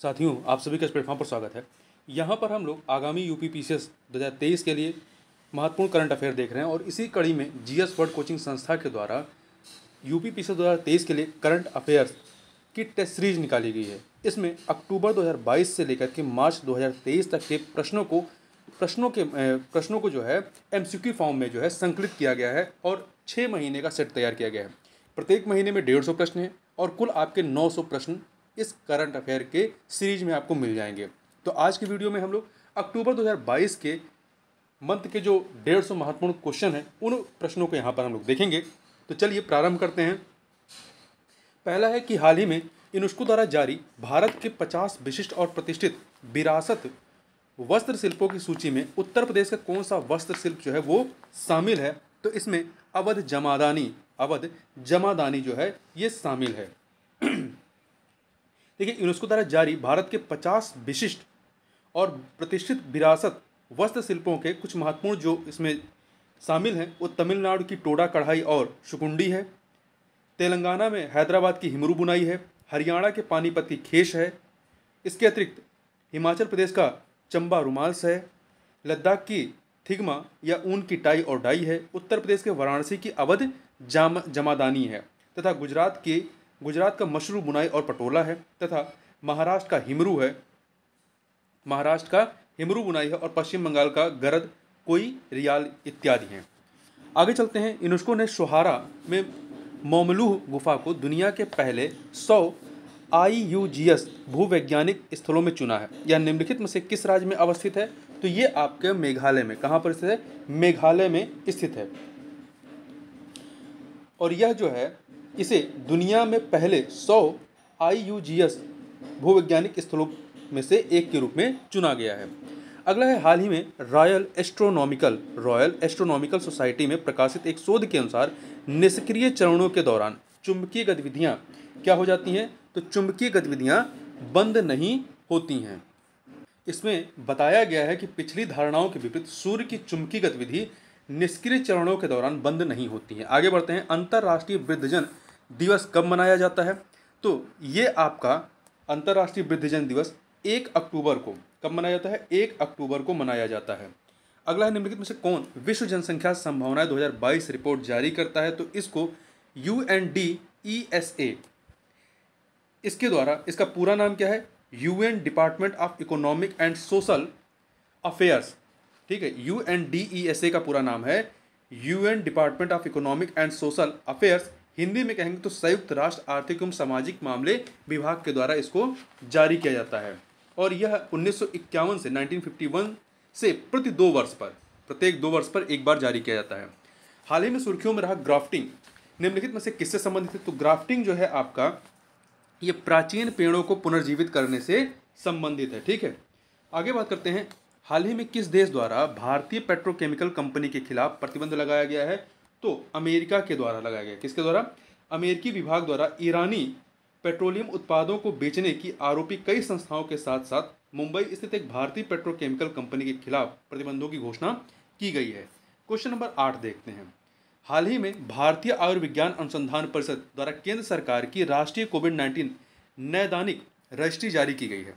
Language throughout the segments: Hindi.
साथियों, आप सभी का इस प्लेटफॉर्म पर स्वागत है। यहाँ पर हम लोग आगामी यूपी पीसीएस 2023 के लिए महत्वपूर्ण करंट अफेयर देख रहे हैं और इसी कड़ी में जीएस वर्ल्ड कोचिंग संस्था के द्वारा यूपी पीसीएस 2023 के लिए करंट अफेयर्स की टेस्ट सीरीज निकाली गई है। इसमें अक्टूबर 2022 से लेकर के मार्च 2023 तक के प्रश्नों को जो है एमसीक्यू फॉर्म में जो है संकलित किया गया है और 6 महीने का सेट तैयार किया गया है। प्रत्येक महीने में 150 प्रश्न हैं और कुल आपके 900 प्रश्न इस करंट अफेयर के सीरीज में आपको मिल जाएंगे। तो आज की वीडियो में हम लोग अक्टूबर 2022 के मंथ के जो 150 महत्वपूर्ण क्वेश्चन हैं उन प्रश्नों को यहाँ पर हम लोग देखेंगे। तो चलिए प्रारंभ करते हैं। पहला है कि हाल ही में यूनेस्को द्वारा जारी भारत के 50 विशिष्ट और प्रतिष्ठित विरासत वस्त्र शिल्पों की सूची में उत्तर प्रदेश का कौन सा वस्त्र शिल्प जो है वो शामिल है। तो इसमें अवध जमादानी जो है ये शामिल है। देखिए, यूनेस्को द्वारा जारी भारत के 50 विशिष्ट और प्रतिष्ठित विरासत वस्त्र शिल्पों के कुछ महत्वपूर्ण जो इसमें शामिल हैं वो तमिलनाडु की टोडा कढ़ाई और शुकुंडी है, तेलंगाना में हैदराबाद की हिमरू बुनाई है, हरियाणा के पानीपत की खेश है, इसके अतिरिक्त हिमाचल प्रदेश का चंबा रुमाल्स है, लद्दाख की थिगमा या ऊन की टाई और डाई है, उत्तर प्रदेश के वाराणसी की अवध जमादानी है तथा गुजरात का मशरू बुनाई और पटोला है तथा महाराष्ट्र का हिमरू बुनाई है और पश्चिम बंगाल का गरद कोई रियाल इत्यादि हैं। आगे चलते हैं। यूनेस्को ने सोहारा में मोमलूह गुफा को दुनिया के पहले 100 IUGS भूवैज्ञानिक स्थलों में चुना है। यह निम्नलिखित में से किस राज्य में अवस्थित है? तो ये आपके मेघालय में, कहाँ पर स्थित है? मेघालय में स्थित है। और यह जो है इसे दुनिया में पहले 100 IUGS भूवैज्ञानिक स्थलों में से एक के रूप में चुना गया है। अगला है, हाल ही में रॉयल एस्ट्रोनॉमिकल सोसाइटी में प्रकाशित एक शोध के अनुसार निष्क्रिय चरणों के दौरान चुंबकीय गतिविधियां क्या हो जाती हैं? तो चुंबकीय गतिविधियां बंद नहीं होती हैं। इसमें बताया गया है कि पिछली धारणाओं के विपरीत सूर्य की चुंबकीय गतिविधि निष्क्रिय चरणों के दौरान बंद नहीं होती है। आगे बढ़ते हैं। अंतर्राष्ट्रीय वृद्धजन दिवस कब मनाया जाता है? तो ये आपका अंतर्राष्ट्रीय वृद्धजन दिवस 1 अक्टूबर को कब मनाया जाता है? 1 अक्टूबर को मनाया जाता है। अगला है, निम्नलिखित में से कौन विश्व जनसंख्या संभावनाएं 2022 रिपोर्ट जारी करता है? तो इसको UNDESA, इसके द्वारा, इसका पूरा नाम क्या है? UN department of economic and social affairs. ठीक है, UNDESA का पूरा नाम है UN department of economic and social affairs. Hindi में कहेंगे तो संयुक्त राष्ट्र आर्थिक एवं सामाजिक मामले विभाग के द्वारा इसको जारी किया जाता है और यह 1951 से 1951 से प्रत्येक 2 वर्ष पर एक बार जारी किया जाता है। हाल ही में सुर्खियों में रहा ग्राफ्टिंग निम्नलिखित में से किससे संबंधित है? तो ग्राफ्टिंग जो है आपका ये प्राचीन पेड़ों को पुनर्जीवित करने से संबंधित है। ठीक है, आगे बात करते हैं। हाल ही में किस देश द्वारा भारतीय पेट्रोकेमिकल कंपनी के खिलाफ प्रतिबंध लगाया गया है? तो अमेरिका के द्वारा लगाया गया। किसके द्वारा? अमेरिकी विभाग द्वारा ईरानी पेट्रोलियम उत्पादों को बेचने की आरोपी कई संस्थाओं के साथ साथ मुंबई स्थित एक भारतीय पेट्रोकेमिकल कंपनी के खिलाफ प्रतिबंधों की घोषणा की गई है। क्वेश्चन नंबर 8 देखते हैं। हाल ही में भारतीय आयुर्विज्ञान अनुसंधान परिषद द्वारा केंद्र सरकार की राष्ट्रीय कोविड-19 नैदानिक रजिस्ट्री जारी की गई है।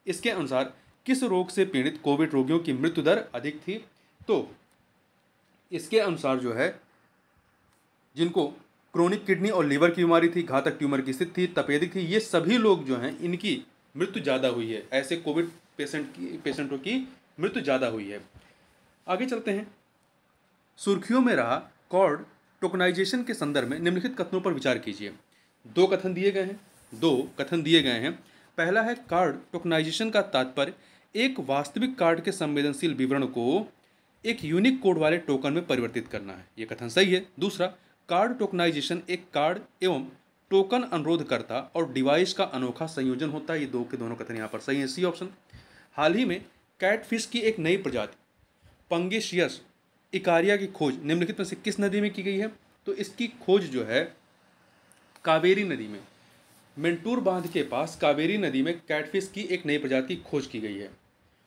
इसके अनुसार किस रोग से पीड़ित कोविड रोगियों की मृत्यु दर अधिक थी? तो इसके अनुसार जो है जिनको क्रोनिक किडनी और लीवर की बीमारी थी, घातक ट्यूमर की स्थिति थी, तपेदिक थी, ये सभी लोग जो हैं इनकी मृत्यु ज़्यादा हुई है। ऐसे कोविड पेशेंटों की मृत्यु ज़्यादा हुई है। आगे चलते हैं। सुर्खियों में रहा कॉर्ड टोकनाइजेशन के संदर्भ में निम्नलिखित कथनों पर विचार कीजिए। 2 कथन दिए गए हैं। पहला है, कार्ड टोकनाइजेशन का तात्पर्य एक वास्तविक कार्ड के संवेदनशील विवरण को एक यूनिक कोड वाले टोकन में परिवर्तित करना है। यह कथन सही है। दूसरा, कार्ड टोकनाइजेशन एक कार्ड एवं टोकन अनुरोधकर्ता और डिवाइस का अनोखा संयोजन होता है। ये दो के दोनों कथन यहाँ पर सही है, सी ऑप्शन। हाल ही में कैटफिश की एक नई प्रजाति पंगेशियस इकारिया की खोज निम्नलिखित में से किस नदी में की गई है? तो इसकी खोज जो है कावेरी नदी में, मेंटूर बांध के पास कावेरी नदी में कैटफिश की एक नई प्रजाति खोज की गई है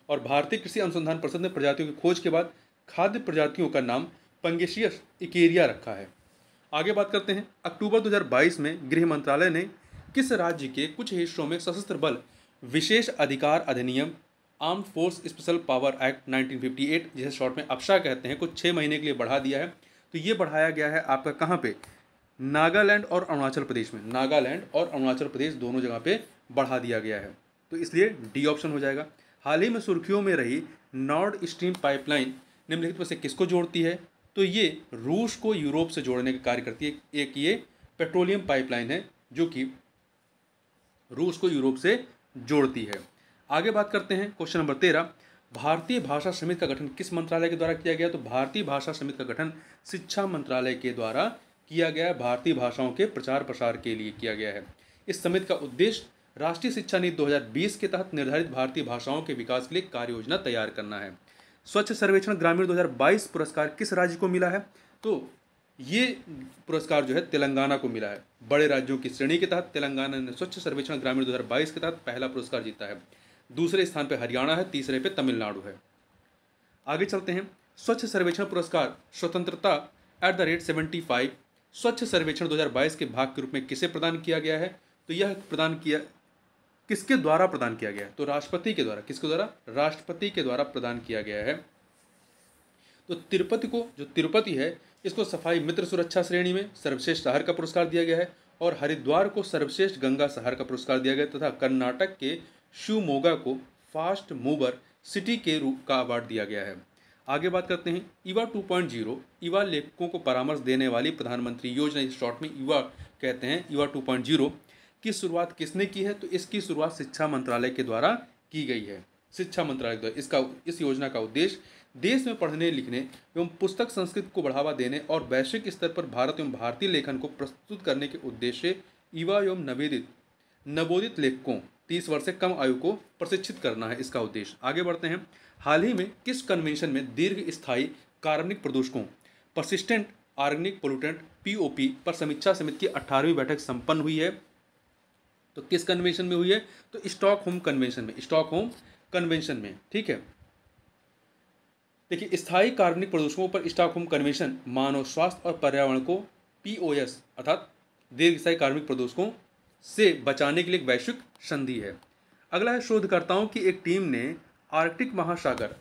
और भारतीय कृषि अनुसंधान परिषद ने प्रजातियों की खोज के बाद खाद्य प्रजातियों का नाम पंगेशियस इकेरिया रखा है। आगे बात करते हैं। अक्टूबर 2022 में गृह मंत्रालय ने किस राज्य के कुछ हिस्सों में सशस्त्र बल विशेष अधिकार अधिनियम armed force special power act 1958, जिसे शॉर्ट में अप्शा कहते हैं, को 6 महीने के लिए बढ़ा दिया है। तो ये बढ़ाया गया है आपका कहाँ पे, नागालैंड और अरुणाचल प्रदेश में, नागालैंड और अरुणाचल प्रदेश दोनों जगह पे बढ़ा दिया गया है। तो इसलिए डी ऑप्शन हो जाएगा। हाल ही में सुर्खियों में रही नॉर्ड स्ट्रीम पाइपलाइन निम्नलिखित में से किसको जोड़ती है, तो ये रूस को यूरोप से जोड़ने का कार्य करती है। एक ये पेट्रोलियम पाइपलाइन है जो कि रूस को यूरोप से जोड़ती है। आगे बात करते हैं क्वेश्चन नंबर 13, भारतीय भाषा समिति का गठन किस मंत्रालय के द्वारा किया गया, तो भारतीय भाषा समिति का गठन शिक्षा मंत्रालय के द्वारा किया गया है। भारतीय भाषाओं के प्रचार प्रसार के लिए किया गया है। इस समिति का उद्देश्य राष्ट्रीय शिक्षा नीति 2020 के तहत निर्धारित भारतीय भाषाओं के विकास के लिए कार्य योजना तैयार करना है। स्वच्छ सर्वेक्षण ग्रामीण 2022 पुरस्कार किस राज्य को मिला है, तो ये पुरस्कार जो है तेलंगाना को मिला है। बड़े राज्यों की श्रेणी के तहत तेलंगाना ने स्वच्छ सर्वेक्षण ग्रामीण 2022 के तहत पहला पुरस्कार जीता है। दूसरे स्थान पर हरियाणा है, तीसरे पे तमिलनाडु है। आगे चलते हैं, स्वच्छ सर्वेक्षण पुरस्कार स्वतंत्रता @75 स्वच्छ सर्वेक्षण 2022 के भाग के रूप में किसे प्रदान किया गया है, तो यह किसके द्वारा प्रदान किया गया है, तो राष्ट्रपति के द्वारा। किसके द्वारा, राष्ट्रपति के द्वारा प्रदान किया गया है। तो तिरुपति को, जो तिरुपति है, इसको सफाई मित्र सुरक्षा श्रेणी में सर्वश्रेष्ठ शहर का पुरस्कार दिया गया है, और हरिद्वार को सर्वश्रेष्ठ गंगा शहर का पुरस्कार दिया गया, तथा कर्नाटक के शिवमोगा को फास्ट मूवर सिटी के रूप का अवार्ड दिया गया है। आगे बात करते हैं युवा 2.0, युवा लेखकों को परामर्श देने वाली प्रधानमंत्री योजना, इस शॉर्ट में युवा कहते हैं, युवा 2.0 की शुरुआत किसने की है, तो इसकी शुरुआत शिक्षा मंत्रालय के द्वारा की गई है। शिक्षा मंत्रालय द्वारा इस योजना का उद्देश्य देश में पढ़ने लिखने एवं पुस्तक संस्कृति को बढ़ावा देने और वैश्विक स्तर पर भारत एवं भारतीय लेखन को प्रस्तुत करने के उद्देश्य युवा एवं नवोदित लेखकों 30 वर्ष से कम आयु को प्रशिक्षित करना है, इसका उद्देश्य। आगे बढ़ते हैं, हाल ही में किस कन्वेंशन में दीर्घ स्थायी कार्बनिक प्रदूषकों परसिस्टेंट ऑर्गेनिक पोल्यूटेंट POP पर समीक्षा समिति की 18वीं बैठक संपन्न हुई है, तो किस कन्वेंशन में हुई है, तो स्टॉकहोम कन्वेंशन में, ठीक है। देखिए, स्थायी कार्बनिक प्रदूषकों पर स्टॉकहोम कन्वेंशन मानव स्वास्थ्य और पर्यावरण को POS अर्थात दीर्घ स्थायी कार्बनिक प्रदूषकों से बचाने के लिए एक वैश्विक संधि है। अगला है, शोधकर्ताओं की एक टीम ने आर्कटिक महासागर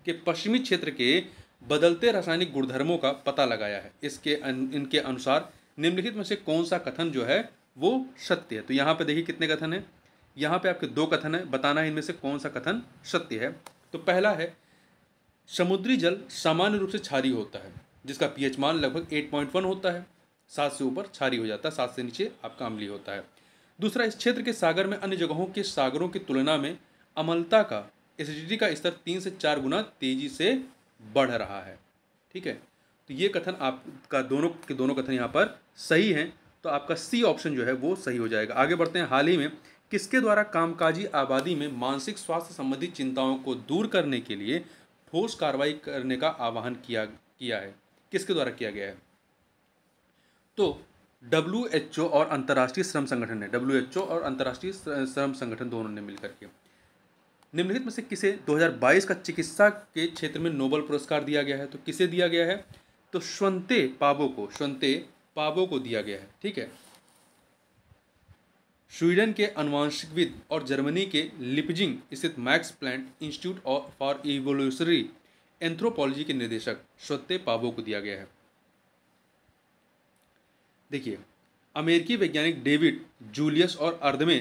के पश्चिमी क्षेत्र के बदलते रासायनिक गुणधर्मों का पता लगाया है। इनके अनुसार निम्नलिखित में से कौन सा कथन जो है वो सत्य है, तो यहाँ पे देखिए कितने कथन है, यहाँ पे आपके 2 कथन है, बताना है इनमें से कौन सा कथन सत्य है। तो पहला है, समुद्री जल सामान्य रूप से क्षारीय होता है, जिसका pH मान लगभग 8.1 होता है, 7 से ऊपर क्षारीय हो जाता है, 7 से नीचे आपका अम्लीय होता है। दूसरा, इस क्षेत्र के सागर में अन्य जगहों के सागरों की तुलना में अम्लता का, एसिडिटी का स्तर 3 से 4 गुना तेजी से बढ़ रहा है, ठीक है। तो ये कथन आपका दोनों के दोनों कथन यहाँ पर सही हैं, तो आपका C ऑप्शन जो है वो सही हो जाएगा। आगे बढ़ते हैं, हाल ही में किसके द्वारा कामकाजी आबादी में मानसिक स्वास्थ्य संबंधी चिंताओं को दूर करने के लिए ठोस कार्रवाई करने का आह्वान किया है, किसके द्वारा किया गया है, तो WHO और अंतर्राष्ट्रीय श्रम संगठन ने, WHO और अंतर्राष्ट्रीय श्रम संगठन दोनों ने मिलकर के। निम्नलिखित में से किसे 2022 का चिकित्सा के क्षेत्र में नोबेल पुरस्कार दिया गया है, तो किसे दिया गया है, तो स्वंते पाबो को दिया गया है, ठीक है। स्वीडन के अनुवांशिकविद और जर्मनी के लिपजिंग स्थित Max Planck Institute for Evolutionary Anthropology के निदेशक स्वंते पाबो को दिया गया है। देखिए, अमेरिकी वैज्ञानिक डेविड जूलियस और अर्दमे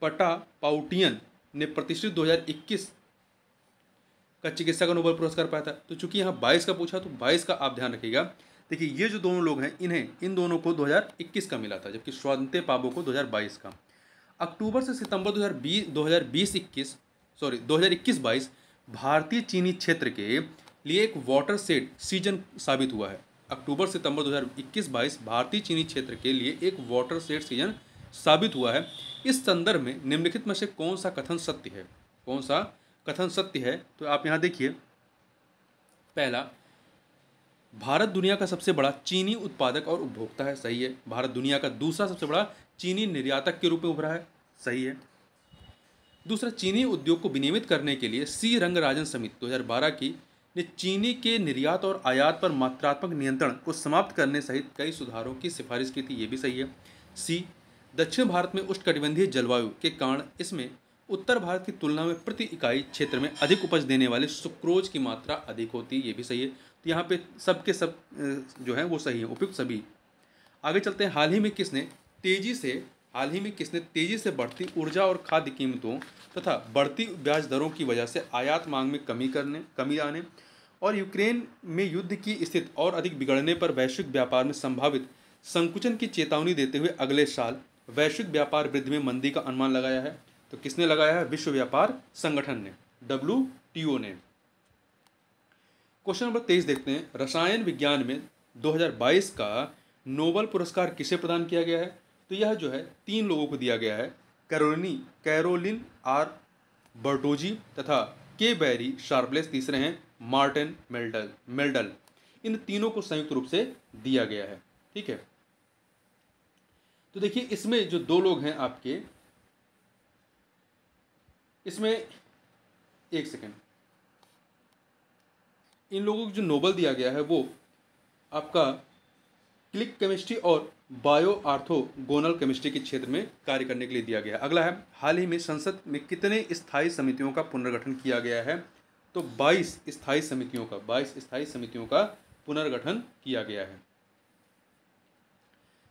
पटापाउटियन ने प्रतिष्ठित 2021 का चिकित्सा का नोबेल पुरस्कार पाया था। तो चूंकि यहाँ 22 का पूछा, तो 22 का आप ध्यान रखिएगा। देखिए, ये जो दोनों लोग हैं, इन दोनों को 2021 का मिला था, जबकि स्वंते पाबो को 2022 का। अक्टूबर से सितंबर 2021-22 भारतीय चीनी क्षेत्र के लिए एक वाटरशेड सीजन साबित हुआ है। अक्टूबर सितंबर 2021-22 भारतीय चीनी क्षेत्र के लिए एक वाटरशेड सीजन साबित हुआ है। इस संदर्भ में निम्नलिखित में से कौन सा कथन सत्य है, तो आप यहाँ देखिए, पहला, भारत दुनिया का सबसे बड़ा चीनी उत्पादक और उपभोक्ता है, सही है। भारत दुनिया का दूसरा सबसे बड़ा चीनी निर्यातक के रूप में उभरा है, सही है। दूसरा, चीनी उद्योग को विनियमित करने के लिए सी रंगराजन समिति 2012 की ने चीनी के निर्यात और आयात पर मात्रात्मक नियंत्रण को समाप्त करने सहित कई सुधारों की सिफारिश की थी, ये भी सही है। सी, दक्षिण भारत में उष्णकटिबंधीय जलवायु के कारण इसमें उत्तर भारत की तुलना में प्रति इकाई क्षेत्र में अधिक उपज देने वाले सुक्रोज की मात्रा अधिक होती है। ये भी सही है। तो यहाँ पे सब के सब जो है वो सही है, उपयुक्त सभी। आगे चलते हैं। हाल ही में किसने तेजी से बढ़ती ऊर्जा और खाद्य कीमतों तथा बढ़ती ब्याज दरों की वजह से आयात मांग में कमी आने और यूक्रेन में युद्ध की स्थिति और अधिक बिगड़ने पर वैश्विक व्यापार में संभावित संकुचन की चेतावनी देते हुए अगले साल वैश्विक व्यापार वृद्धि में मंदी का अनुमान लगाया है? तो किसने लगाया है? विश्व व्यापार संगठन ने, WTO ने। क्वेश्चन नंबर 23 देखते हैं। रसायन विज्ञान में 2022 का नोबेल पुरस्कार किसे प्रदान किया गया है? तो यह जो है 3 लोगों को दिया गया है, कैरोलिन आर बर्टोजी तथा के बैरी शार्पलेस तीसरे हैं मार्टिन मेल्डल। इन तीनों को संयुक्त रूप से दिया गया है। ठीक है, तो देखिए इसमें जो 2 लोग हैं आपके, इसमें एक सेकेंड, इन लोगों को जो नोबेल दिया गया है वो आपका क्लिक केमिस्ट्री और बायो आर्थोगोनल केमिस्ट्री के क्षेत्र में कार्य करने के लिए दिया गया है। अगला है, हाल ही में संसद में कितने स्थायी समितियों का पुनर्गठन किया गया है? तो 22 स्थायी समितियों का पुनर्गठन किया गया है।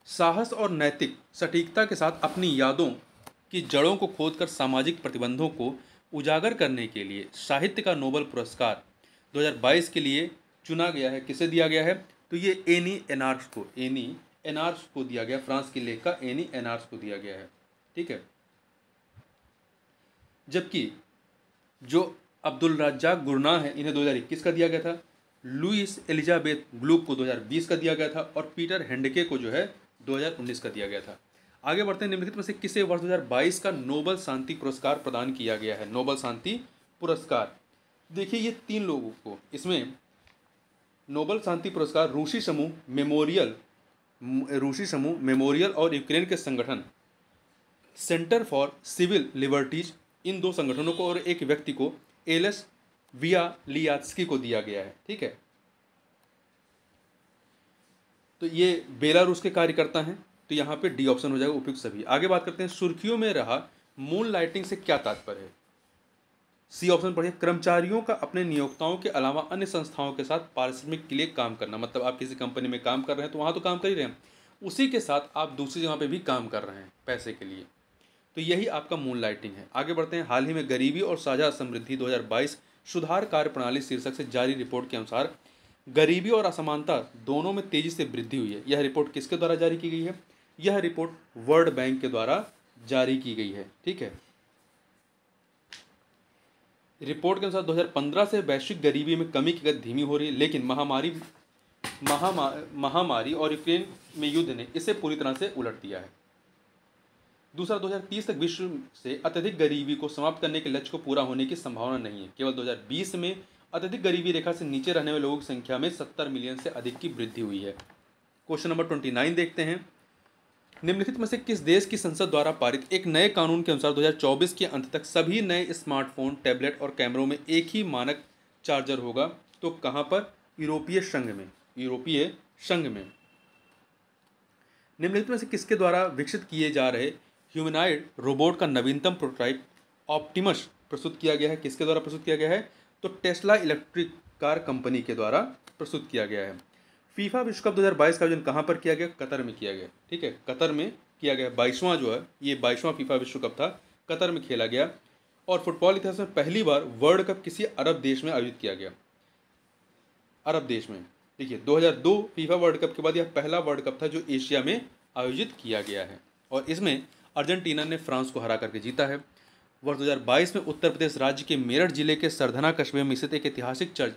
साहस और नैतिक सटीकता के साथ अपनी यादों की जड़ों को खोदकर सामाजिक प्रतिबंधों को उजागर करने के लिए साहित्य का नोबेल पुरस्कार 2022 के लिए चुना गया है। किसे दिया गया है? तो ये एनी एनार्स को दिया गया। फ्रांस की लेखिका एनी एनार्स को दिया गया है। ठीक है, जबकि जो अब्दुल रज्जाक गुरनाह है इन्हें 2021 का दिया गया था। लुइस एलिजाबेथ ग्लुक को 2020 का दिया गया था और पीटर हेंडके को जो है 2019 का दिया गया था। आगे बढ़ते हैं। निम्नलिखित में से किसे वर्ष 2022 का नोबेल शांति पुरस्कार प्रदान किया गया है? नोबेल शांति पुरस्कार, देखिए ये 3 लोगों को, इसमें नोबेल शांति पुरस्कार रूसी समूह मेमोरियल और यूक्रेन के संगठन सेंटर फॉर सिविल लिबर्टीज, इन 2 संगठनों को और एक व्यक्ति को एलेस वियालियात्स्की को दिया गया है। ठीक है, तो ये बेलारूस के कार्यकर्ता हैं, तो यहाँ पे डी ऑप्शन हो जाएगा, उपयुक्त सभी। आगे बात करते हैं। सुर्खियों में रहा मून लाइटिंग से क्या तात्पर्य है? सी ऑप्शन पढ़िए। कर्मचारियों का अपने नियोक्ताओं के अलावा अन्य संस्थाओं के साथ पारिश्रमिक के लिए काम करना। मतलब आप किसी कंपनी में काम कर रहे हैं तो वहाँ तो काम कर ही रहे हैं, उसी के साथ आप दूसरी जगह पे भी काम कर रहे हैं पैसे के लिए, तो यही आपका मून लाइटिंग है। आगे बढ़ते हैं। हाल ही में गरीबी और साझा समृद्धि 2022 सुधार कार्य प्रणाली शीर्षक से जारी रिपोर्ट के अनुसार गरीबी और असमानता दोनों में तेजी से वृद्धि हुई है। यह रिपोर्ट किसके द्वारा जारी की गई है? यह रिपोर्ट वर्ल्ड बैंक के द्वारा जारी की गई है। ठीक है, रिपोर्ट के अनुसार 2015 से वैश्विक गरीबी में कमी की गति धीमी हो रही है, लेकिन महामारी और यूक्रेन में युद्ध ने इसे पूरी तरह से उलट दिया है। दूसरा, 2030 तक विश्व से अत्यधिक गरीबी को समाप्त करने के लक्ष्य को पूरा होने की संभावना नहीं है। केवल 2020 में अत्यधिक गरीबी रेखा से नीचे रहने वाले लोगों की संख्या में 70 मिलियन से अधिक की वृद्धि हुई है। क्वेश्चन नंबर 29 देखते हैं। निम्नलिखित में से किस देश की संसद द्वारा पारित एक नए कानून के अनुसार 2024 के अंत तक सभी नए स्मार्टफोन, टैबलेट और कैमरों में एक ही मानक चार्जर होगा? तो कहाँ पर? यूरोपीय संघ में। निम्नलिखित में से किसके द्वारा विकसित किए जा रहे ह्यूमनॉइड रोबोट का नवीनतम प्रोटोटाइप ऑप्टिमस प्रस्तुत किया गया है? किसके द्वारा प्रस्तुत किया गया है? तो टेस्ला इलेक्ट्रिक कार कंपनी के द्वारा प्रस्तुत किया गया है। फीफा विश्व कप 2022 का आयोजन कहाँ पर किया गया? कतर में किया गया। ठीक है, कतर में किया गया। 22वां जो है ये 22वां फीफा विश्व कप था, कतर में खेला गया। और फुटबॉल इतिहास में पहली बार वर्ल्ड कप किसी अरब देश में आयोजित किया गया, अरब देश में। देखिए 2002 फीफा वर्ल्ड कप के बाद यह पहला वर्ल्ड कप था जो एशिया में आयोजित किया गया है, और इसमें अर्जेंटीना ने फ्रांस को हरा करके जीता है। वर्ष 2022 में उत्तर प्रदेश राज्य के मेरठ जिले के सरधना कस्बे में स्थित एक ऐतिहासिक church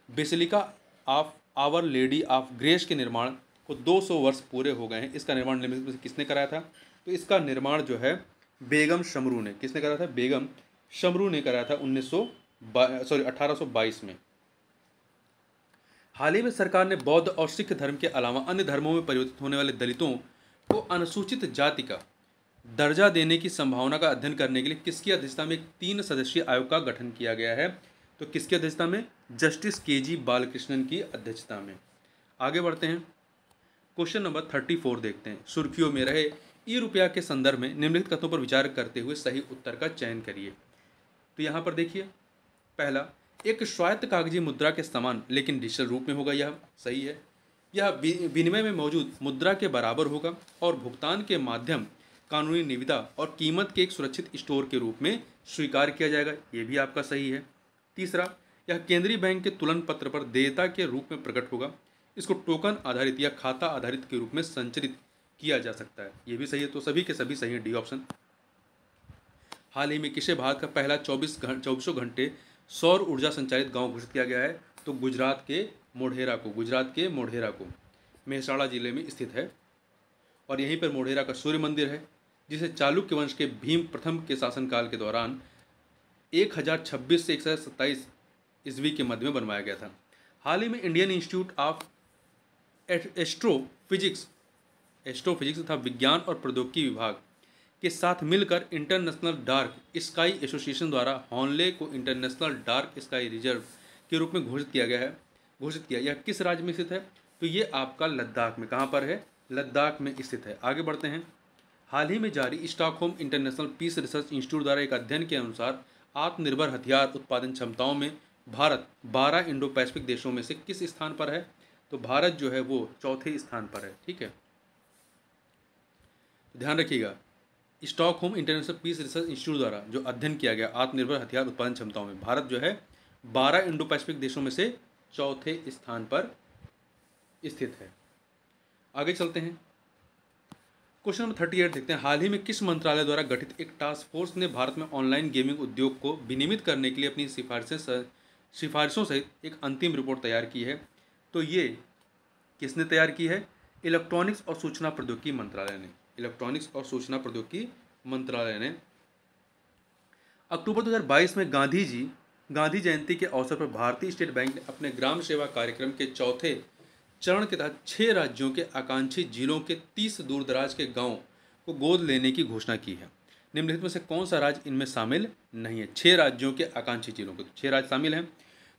Basilica of Our Lady of Grace के निर्माण को 200 वर्ष पूरे हो गए हैं। इसका निर्माण निम्नलिखित में से किसने कराया था? तो इसका निर्माण जो है बेगम शमरू ने, किसने कराया था? बेगम शमरू ने कराया था 1822 में। हाल ही में सरकार ने बौद्ध और सिख धर्म के अलावा अन्य धर्मों में परिवर्तित होने वाले दलितों को अनुसूचित जाति का दर्जा देने की संभावना का अध्ययन करने के लिए किसकी अध्यक्षता में एक 3 सदस्यीय आयोग का गठन किया गया है? तो किसकी अध्यक्षता में? जस्टिस KG बालकृष्णन की अध्यक्षता में। आगे बढ़ते हैं। क्वेश्चन नंबर 34 देखते हैं। सुर्खियों में रहे ई रुपया के संदर्भ में निम्नलिखित कथनों पर विचार करते हुए सही उत्तर का चयन करिए। तो यहाँ पर देखिए, पहला, एक स्वायत्त कागजी मुद्रा के समान लेकिन डिजिटल रूप में होगा, यह सही है। यह विनिमय में मौजूद मुद्रा के बराबर होगा और भुगतान के माध्यम कानूनी निविदा और कीमत के एक सुरक्षित स्टोर के रूप में स्वीकार किया जाएगा, ये भी आपका सही है। तीसरा, यह केंद्रीय बैंक के तुलन पत्र पर देयता के रूप में प्रकट होगा। इसको टोकन आधारित या खाता आधारित के रूप में संचालित किया जा सकता है, ये भी सही है। तो सभी के सभी सही है, डी ऑप्शन। हाल ही में किसे भारत का पहला 24 घंटे सौर ऊर्जा संचालित गांव घोषित किया गया है? तो गुजरात के मोढेरा को मेहसाणा जिले में स्थित है और यहीं पर मोढेरा का सूर्य मंदिर है, जिसे चालुक्य वंश के भीम प्रथम के शासनकाल के दौरान 1026 से 1027 ईस्वी के मध्य में बनवाया गया था। हाल ही में इंडियन इंस्टीट्यूट ऑफ एस्ट्रोफिजिक्स तथा विज्ञान और प्रौद्योगिकी विभाग के साथ मिलकर इंटरनेशनल डार्क स्काई एसोसिएशन द्वारा हॉनले को इंटरनेशनल डार्क स्काई रिजर्व के रूप में घोषित किया। यह किस राज्य में स्थित है? तो ये आपका लद्दाख में, कहाँ पर है? लद्दाख में स्थित है। आगे बढ़ते हैं। हाल ही में जारी Stockholm International Peace Research Institute द्वारा एक अध्ययन के अनुसार आत्मनिर्भर हथियार उत्पादन क्षमताओं में भारत 12 इंडो पैसिफिक देशों में से किस स्थान पर है? तो भारत जो है वो चौथे स्थान पर है। ठीक है, ध्यान रखिएगा, Stockholm International Peace Research Institute द्वारा जो अध्ययन किया गया आत्मनिर्भर हथियार उत्पादन क्षमताओं में भारत जो है 12 इंडो पैसिफिक देशों में से चौथे स्थान पर स्थित है। आगे चलते हैं, क्वेश्चन नंबर 38 देखते हैं। हाल ही में किस मंत्रालय द्वारा गठित एक टास्क फोर्स ने भारत में ऑनलाइन गेमिंग उद्योग को विनियमित करने के लिए अपनी सिफारिशों सहित एक अंतिम रिपोर्ट तैयार की है? तो ये किसने तैयार की है? इलेक्ट्रॉनिक्स और सूचना प्रौद्योगिकी मंत्रालय ने अक्टूबर 2022 में गांधी जयंती के अवसर पर भारतीय स्टेट बैंक ने अपने ग्राम सेवा कार्यक्रम के चौथे चरण के तहत 6 राज्यों के आकांक्षी जिलों के 30 दूरदराज के गांवों को गोद लेने की घोषणा की है। निम्नलिखित में से कौन सा राज्य इनमें शामिल नहीं है? 6 राज्यों के आकांक्षी जिलों के 6 राज्य शामिल हैं,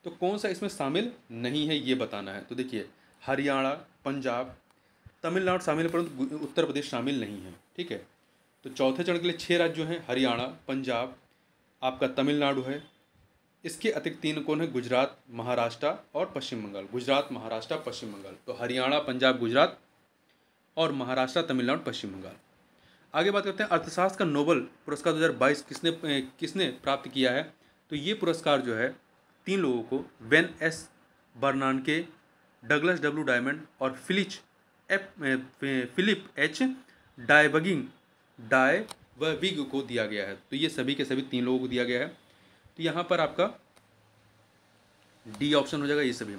तो कौन सा इसमें शामिल नहीं है ये बताना है। तो देखिए, हरियाणा, पंजाब, तमिलनाडु शामिल है परंतु उत्तर प्रदेश शामिल नहीं है। ठीक है, तो चौथे चरण के लिए 6 राज्य हैं, हरियाणा, पंजाब, आपका तमिलनाडु है, इसके अतिरिक्त 3 कौन है? गुजरात, महाराष्ट्र और पश्चिम बंगाल। गुजरात, महाराष्ट्र, पश्चिम बंगाल। तो हरियाणा, पंजाब, गुजरात और महाराष्ट्र, तमिलनाडु, पश्चिम बंगाल। आगे बात करते हैं, अर्थशास्त्र का नोबेल पुरस्कार 2022 किसने प्राप्त किया है? तो ये पुरस्कार जो है 3 लोगों को, when S बर्नानके, Douglas W diamond और फिलिप एच डायवगिंग को दिया गया है। तो ये सभी के सभी 3 लोगों को दिया गया है। तो यहाँ पर आपका डी ऑप्शन हो जाएगा, ये सभी।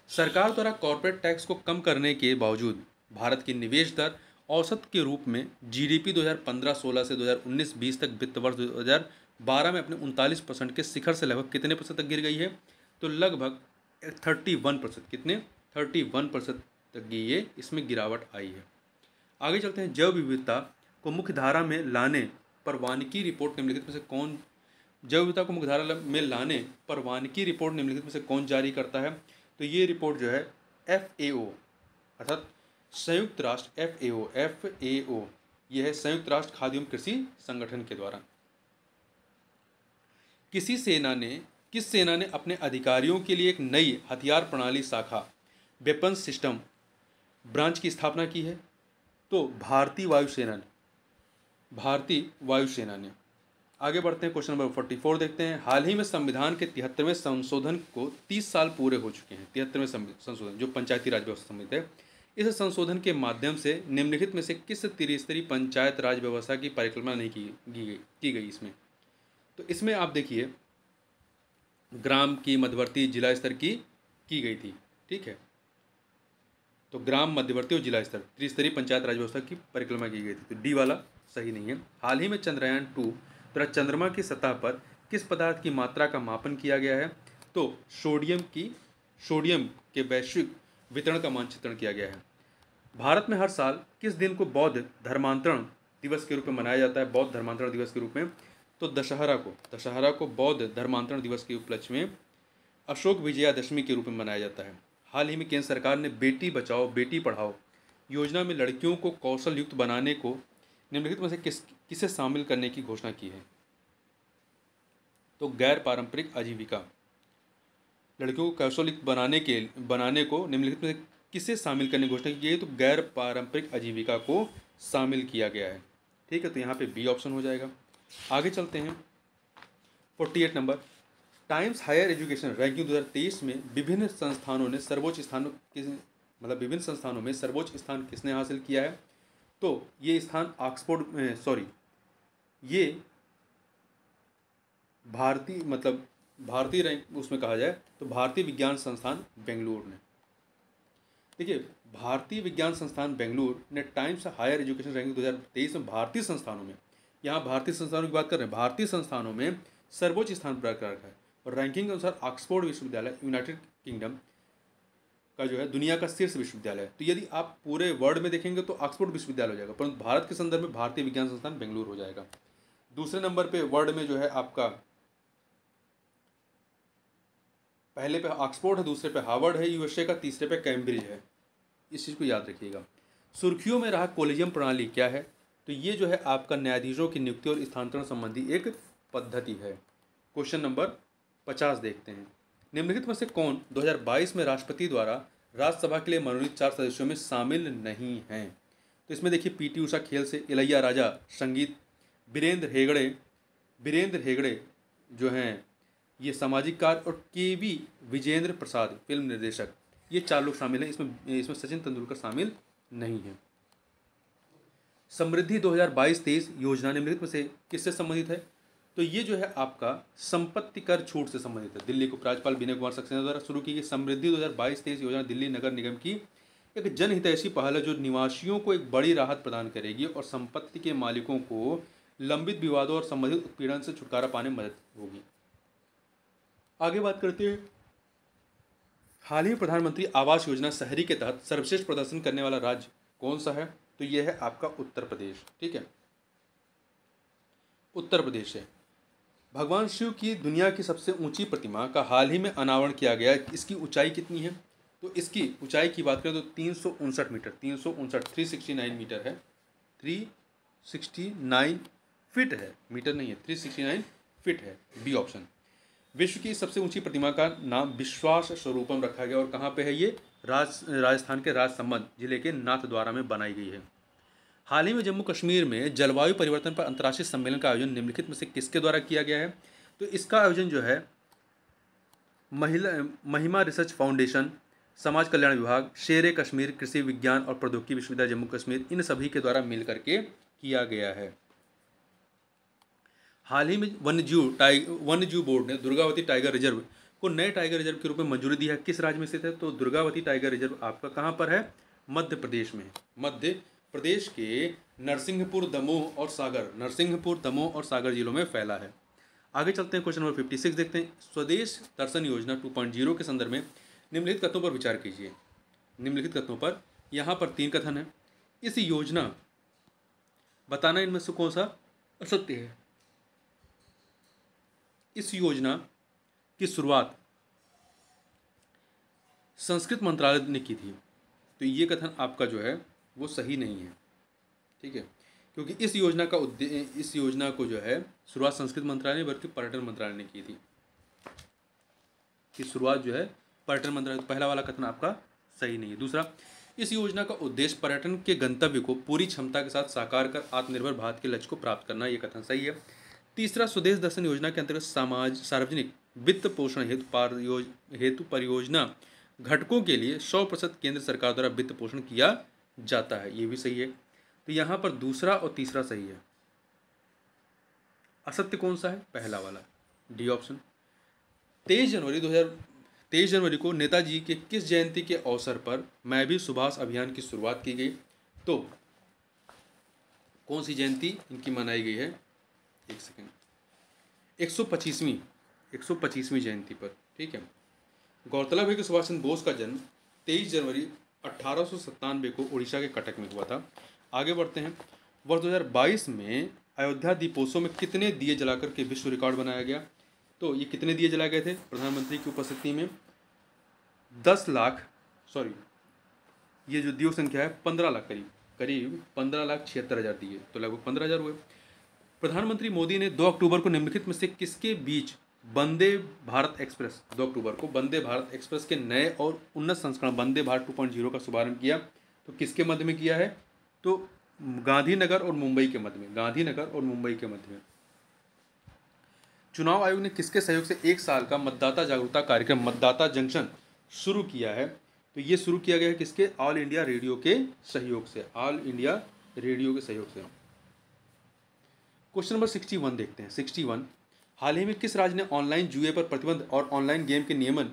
सरकार द्वारा कॉर्पोरेट टैक्स को कम करने के बावजूद भारत की निवेश दर औसत के रूप में जीडीपी 2015-16 से 2019-20 तक वित्त वर्ष 2012 में अपने 39% के शिखर से लगभग कितने प्रतिशत तक गिर गई है? तो लगभग 31%। कितने? 31% तक ये इसमें गिरावट आई है। आगे चलते हैं, जैव विविधता को मुख्य धारा में लाने पर वानिकी रिपोर्ट निम्नलिखित में से कौन जैव विविधता को मुख्य धारा में लाने पर वानिकी रिपोर्ट निम्नलिखित में से कौन जारी करता है? तो ये रिपोर्ट जो है FAO अर्थात संयुक्त राष्ट्र FAO यह है संयुक्त राष्ट्र खाद्य एवं कृषि संगठन के द्वारा। किस सेना ने अपने अधिकारियों के लिए एक नई हथियार प्रणाली शाखा वेपन सिस्टम ब्रांच की स्थापना की है? तो भारतीय वायुसेना ने। आगे बढ़ते हैं, क्वेश्चन नंबर 44 देखते हैं। हाल ही में संविधान के 73वें संशोधन को 30 साल पूरे हो चुके हैं। 73वें संशोधन जो पंचायती राज व्यवस्था संबंधित है, इस संशोधन के माध्यम से निम्नलिखित में से किस त्रिस्तरीय पंचायत राज व्यवस्था की परिकल्पना नहीं की गई इसमें? तो इसमें आप देखिए, ग्राम की, मध्यवर्ती, जिला स्तर की गई थी। ठीक है, तो ग्राम, मध्यवर्ती और जिला स्तर त्रिस्तरीय पंचायत राज व्यवस्था की परिकल्पना की गई थी। तो डी वाला सही नहीं है। हाल ही में चंद्रयान 2 द्वारा चंद्रमा की सतह पर किस पदार्थ की मात्रा का मापन किया गया है? तो सोडियम के वैश्विक वितरण का मानचित्रण किया गया है। भारत में हर साल किस दिन को बौद्ध धर्मांतरण दिवस के रूप में मनाया जाता है? बौद्ध धर्मांतरण दिवस के रूप में तो दशहरा को बौद्ध धर्मांतरण दिवस के उपलक्ष्य में अशोक विजयादशमी के रूप में मनाया जाता है। हाल ही में केंद्र सरकार ने बेटी बचाओ बेटी पढ़ाओ योजना में लड़कियों को कौशल युक्त बनाने को निम्नलिखित में से किसे शामिल करने की घोषणा की है? तो गैर पारंपरिक आजीविका, लड़कियों को कौशलिक बनाने को निम्नलिखित में से किसे शामिल करने की घोषणा की है? तो गैर पारंपरिक आजीविका को शामिल किया गया है। ठीक है, तो यहाँ पे बी ऑप्शन हो जाएगा। आगे चलते हैं 48 number, Times Higher Education ranking 2023 में विभिन्न संस्थानों में सर्वोच्च स्थान किसने हासिल किया है? तो ये स्थान ये भारतीय रैंक उसमें कहा जाए तो भारतीय विज्ञान संस्थान बेंगलुरु ने। देखिए, भारतीय विज्ञान संस्थान बेंगलुरु ने टाइम्स हायर एजुकेशन रैंकिंग 2023 में भारतीय संस्थानों में, यहाँ भारतीय संस्थानों की बात कर रहे हैं, भारतीय संस्थानों में सर्वोच्च स्थान प्राप्त कर रखा है। और रैंकिंग के अनुसार ऑक्सफोर्ड विश्वविद्यालय यूनाइटेड किंगडम का जो है दुनिया का शीर्ष विश्वविद्यालय है। तो यदि आप पूरे वर्ल्ड में देखेंगे तो ऑक्सफोर्ड विश्वविद्यालय हो जाएगा, परंतु भारत के संदर्भ में भारतीय विज्ञान संस्थान बेंगलुरु हो जाएगा। दूसरे नंबर पे वर्ल्ड में जो है आपका, पहले पे ऑक्सफोर्ड है, दूसरे पे हार्वर्ड है यूएसए का, तीसरे पे कैम्ब्रिज है। इस चीज़ को याद रखिएगा। सुर्खियों में रहा कॉलेजियम प्रणाली क्या है? तो ये जो है आपका न्यायाधीशों की नियुक्ति और स्थानांतरण संबंधी एक पद्धति है। क्वेश्चन नंबर 50 देखते हैं, निम्नलिखित में से कौन 2022 में राष्ट्रपति द्वारा राज्यसभा के लिए मनोनीत 4 सदस्यों में शामिल नहीं हैं? तो इसमें देखिए, पीटी उषा खेल से, इलैया राजा संगीत, वीरेंद्र हेगड़े जो हैं ये सामाजिक कार्य, और केवी विजेंद्र प्रसाद फिल्म निर्देशक, ये 4 लोग शामिल हैं। इसमें सचिन तेंदुलकर शामिल नहीं है। समृद्धि 2022-23 योजना निम्नलिखित में से किससे संबंधित है? तो ये जो है आपका संपत्ति कर छूट से संबंधित है। दिल्ली के उपराज्यपाल विनय कुमार सक्सेना द्वारा शुरू की गई समृद्धि 2022-23 योजना दिल्ली नगर निगम की एक जनहितैषी पहल है, जो निवासियों को एक बड़ी राहत प्रदान करेगी और संपत्ति के मालिकों को लंबित विवादों और संबंधित उत्पीड़न से छुटकारा पाने में मदद होगी। आगे बात करते हैं, हाल ही प्रधानमंत्री आवास योजना शहरी के तहत सर्वश्रेष्ठ प्रदर्शन करने वाला राज्य कौन सा है? तो यह है आपका उत्तर प्रदेश। ठीक है, उत्तर प्रदेश है। भगवान शिव की दुनिया की सबसे ऊंची प्रतिमा का हाल ही में अनावरण किया गया। इसकी ऊंचाई कितनी है? तो इसकी ऊंचाई की बात करें तो 359 मीटर, 369 मीटर है, 369 फिट है, मीटर नहीं है, 369 फिट है। B option. विश्व की सबसे ऊंची प्रतिमा का नाम विश्वास स्वरूपम रखा गया और कहाँ पे है ये? राजस्थान के राजसमंद जिले के नाथद्वारा में बनाई गई है। हाल ही में जम्मू कश्मीर में जलवायु परिवर्तन पर अंतर्राष्ट्रीय सम्मेलन का आयोजन निम्नलिखित में से किसके द्वारा किया गया है? तो इसका आयोजन जो है महिमा रिसर्च फाउंडेशन, समाज कल्याण विभाग, शेर कश्मीर कृषि विज्ञान और प्रौद्योगिकी विश्वविद्यालय जम्मू कश्मीर, इन सभी के द्वारा मिल करके किया गया है। हाल ही में वन्यजीव बोर्ड ने दुर्गावती टाइगर रिजर्व को नए टाइगर रिजर्व के रूप में मंजूरी दी है। किस राज्य में स्थित है? तो दुर्गावती टाइगर रिजर्व आपका कहाँ पर है? मध्य प्रदेश में। मध्य प्रदेश के नरसिंहपुर, दमोह और सागर जिलों में फैला है। आगे चलते हैं, क्वेश्चन नंबर 56 देखते हैं। स्वदेश दर्शन योजना 2.0 के संदर्भ में निम्नलिखित कथनों पर विचार कीजिए। निम्नलिखित कथनों पर, यहाँ पर 3 कथन है। इस योजना, बताना इनमें से कौन सा असत्य है। इस योजना की शुरुआत संस्कृत मंत्रालय ने की थी, तो ये कथन आपका जो है वो सही नहीं है। ठीक है, क्योंकि इस योजना को जो है शुरुआत संस्कृत मंत्रालय ने बल्कि पर्यटन मंत्रालय ने की थी। कि शुरुआत जो है पर्यटन मंत्रालय, पहला वाला कथन आपका सही नहीं है। दूसरा, इस योजना का उद्देश्य पर्यटन के गंतव्य को पूरी क्षमता के साथ साकार कर आत्मनिर्भर भारत के लक्ष्य को प्राप्त करना, ये कथन सही है। तीसरा, स्वदेश दर्शन योजना के अंतर्गत सार्वजनिक वित्त पोषण हेतु परियोजना घटकों के लिए 100% केंद्र सरकार द्वारा वित्त पोषण किया जाता है, ये भी सही है। तो यहाँ पर दूसरा और तीसरा सही है। असत्य कौन सा है? पहला वाला, डी ऑप्शन। 23 जनवरी को नेताजी के किस जयंती के अवसर पर मैं भी सुभाष अभियान की शुरुआत की गई? तो कौन सी जयंती इनकी मनाई गई है? एक सेकेंड, 125वीं जयंती पर। ठीक है, गौरतलब है कि सुभाष चंद्र बोस का जन्म 23 जनवरी 1897 को उड़ीसा के कटक में हुआ था। आगे बढ़ते हैं, वर्ष 2022 में अयोध्या दीपोत्सव में कितने दिए जलाकर के विश्व रिकॉर्ड बनाया गया? तो ये कितने दिए जलाए गए थे? प्रधानमंत्री की उपस्थिति में 10 लाख, ये जो दियो संख्या है 15 लाख, करीब 15,76,000 दिए, तो लगभग 15,000 हुए। प्रधानमंत्री मोदी ने 2 अक्टूबर को निम्नलिखित में से किसके बीच वंदे भारत एक्सप्रेस 2 अक्टूबर को वंदे भारत एक्सप्रेस के नए और उन्नत संस्करण वंदे भारत 2.0 का शुभारंभ किया? तो किसके मध्य में किया है? तो गांधीनगर और मुंबई के मध्य में, गांधीनगर और मुंबई के मध्य में। चुनाव आयोग ने किसके सहयोग से 1 साल का मतदाता जागरूकता कार्यक्रम मतदाता जंक्शन शुरू किया है? तो ये शुरू किया गया है किसके? ऑल इंडिया रेडियो के सहयोग से, ऑल इंडिया रेडियो के सहयोग से। क्वेश्चन नंबर 61 देखते हैं। 61, हाल ही में किस राज्य ने ऑनलाइन जुए पर प्रतिबंध और ऑनलाइन गेम के नियमन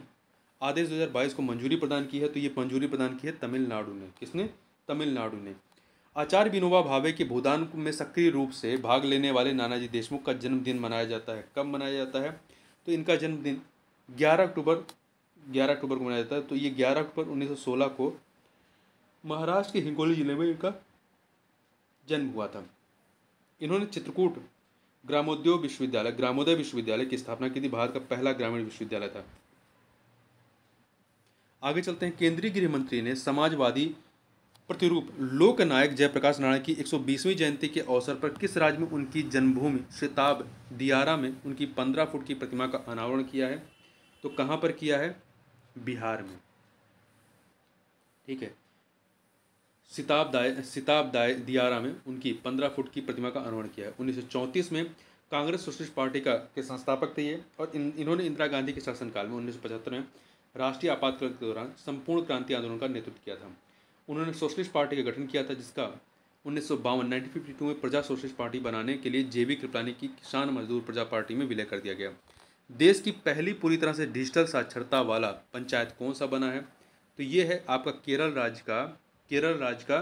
आदेश 2022 को मंजूरी प्रदान की है? तो ये मंजूरी प्रदान की है तमिलनाडु ने। किसने? तमिलनाडु ने। आचार्य विनोबा भावे के भूदान में सक्रिय रूप से भाग लेने वाले नानाजी देशमुख का जन्मदिन मनाया जाता है। कब मनाया जाता है? तो इनका जन्मदिन 11 अक्टूबर को मनाया जाता है। तो ये 11 अक्टूबर 1916 को महाराष्ट्र के हिंगोली जिले में इनका जन्म हुआ था। इन्होंने चित्रकूट ग्रामोदय विश्वविद्यालय की स्थापना की थी। भारत का पहला ग्रामीण विश्वविद्यालय था। आगे चलते हैं। केंद्रीय गृह मंत्री ने समाजवादी प्रतिरूप लोकनायक जयप्रकाश नारायण की 120वीं जयंती के अवसर पर किस राज्य में उनकी जन्मभूमि सिताब दियारा में उनकी 15 फुट की प्रतिमा का अनावरण किया है? तो कहाँ पर किया है? बिहार में। ठीक है, सिताब दियारा में उनकी 15 फुट की प्रतिमा का अनावरण किया है। 1934 में कांग्रेस सोशलिस्ट पार्टी के संस्थापक थे ये, और इन्होंने इंदिरा गांधी के शासनकाल में 1975 में राष्ट्रीय आपातकाल के दौरान संपूर्ण क्रांति आंदोलन का नेतृत्व किया था। उन्होंने सोशलिस्ट पार्टी का गठन किया था, जिसका 1952 में प्रजा सोशलिस्ट पार्टी बनाने के लिए जेबी कृपलानी की किसान मजदूर प्रजा पार्टी में विलय कर दिया गया। देश की पहली पूरी तरह से डिजिटल साक्षरता वाला पंचायत कौन सा बना है? तो ये है आपका केरल राज्य का